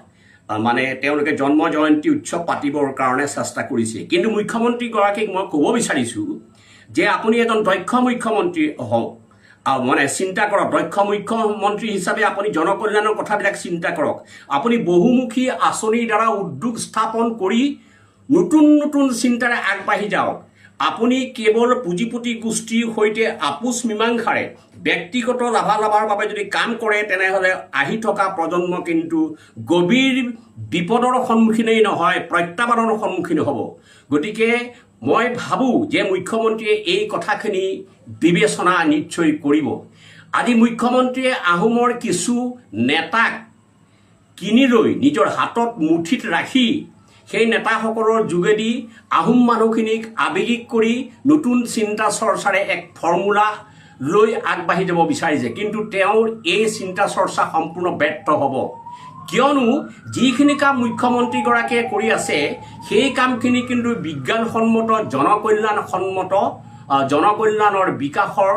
মানে তেওঁলোকে জন্ম জয়ন্তী উৎসৱ পাতিবৰ কাৰণে চেষ্টা কৰিছে। কিন্তু মুখ্যমন্ত্ৰীগৰাকীক মই ক'ব বিচাৰিছোঁ যে আপুনি এজন দক্ষ মুখ্যমন্ত্ৰী হওক, মানে চিন্তা কৰক, দক্ষ মুখ্যমন্ত্ৰী হিচাপে আপুনি জনকল্যাণৰ কথাবিলাক চিন্তা কৰক। আপুনি বহুমুখী আঁচনিৰ দ্বাৰা উদ্যোগ স্থাপন কৰি নতুন নতুন চিন্তাৰে আগবাঢ়ি যাওক। আপুনি কেৱল পুঁজিপতি গোষ্ঠীৰ সৈতে আপোচ মীমাংসাৰে ব্যক্তিগত লাভালাভৰ বাবে যদি কাম কৰে তেনেহ'লে আহি থকা প্ৰজন্ম কিন্তু গভীৰ বিপদৰ সন্মুখীনেই নহয়, প্ৰত্যাহ্বানৰ সন্মুখীন হ'ব। গতিকে মই ভাবোঁ যে মুখ্যমন্ত্ৰীয়ে এই কথাখিনি বিবেচনা নিশ্চয় কৰিব। আজি মুখ্যমন্ত্ৰীয়ে আহোমৰ কিছু নেতাক কিনি লৈ নিজৰ হাতত মুঠিত ৰাখি সেই নেতাসকলৰ যোগেদি আহোম মানুহখিনিক আৱেগিক কৰি নতুন চিন্তা চৰ্চাৰে এক ফৰ্মুলা লৈ আগবাঢ়ি যাব বিচাৰিছে। কিন্তু তেওঁৰ এই চিন্তা চৰ্চা সম্পূৰ্ণ ব্যৰ্থ হ'ব, কিয়নো যিখিনি কাম মুখ্যমন্ত্ৰীগৰাকীয়ে কৰি আছে সেই কামখিনি কিন্তু বিজ্ঞানসন্মত জনকল্যাণসন্মত জনকল্যাণৰ বিকাশৰ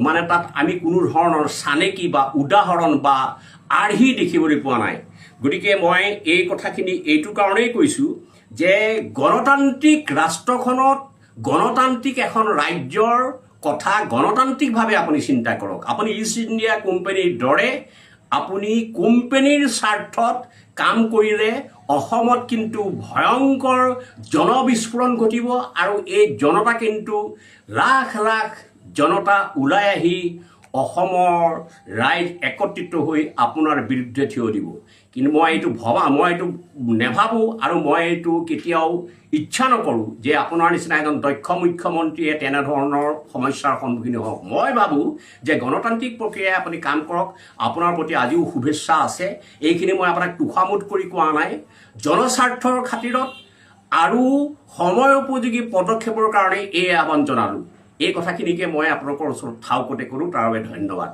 মানে তাত আমি কোনো ধৰণৰ চানেকি বা উদাহৰণ বা আৰ্হি দেখিবলৈ পোৱা নাই। গতিকে মই এই কথাখিনি এইটো কাৰণেই কৈছোঁ যে গণতান্ত্ৰিক ৰাষ্ট্ৰখনত গণতান্ত্ৰিক এখন ৰাজ্যৰ কথা গণতান্ত্ৰিকভাৱে আপুনি চিন্তা কৰক। আপুনি ইষ্ট ইণ্ডিয়া কোম্পানীৰ দৰে আপুনি কোম্পানীৰ স্বাৰ্থত কাম কৰিলে অসমত কিন্তু ভয়ংকৰ জনবিস্ফোৰণ ঘটিব, আৰু এই জনতা কিন্তু লাখ লাখ জনতা ওলাই আহি অসমৰ ৰাইজ একত্ৰিত হৈ আপোনাৰ বিৰুদ্ধে থিয় দিব। কিন্তু মই এইটো নেভাবোঁ, আৰু মই এইটো কেতিয়াও ইচ্ছা নকৰোঁ যে আপোনাৰ নিচিনা এজন দক্ষ মুখ্যমন্ত্ৰীয়ে তেনেধৰণৰ সমস্যাৰ সন্মুখীন হওক। মই ভাবোঁ যে গণতান্ত্ৰিক প্ৰক্ৰিয়াই আপুনি কাম কৰক, আপোনাৰ প্ৰতি আজিও শুভেচ্ছা আছে। এইখিনি মই আপোনাক তোষামোদ কৰি কোৱা নাই, জনস্বাৰ্থৰ খাতিৰত আৰু সময় উপযোগী পদক্ষেপৰ কাৰণে এই আহ্বান জনালোঁ। এই কথাখিনিকে মই আপোনালোকৰ ওচৰত ঠাউকতে কৰোঁ। তাৰ বাবে ধন্যবাদ।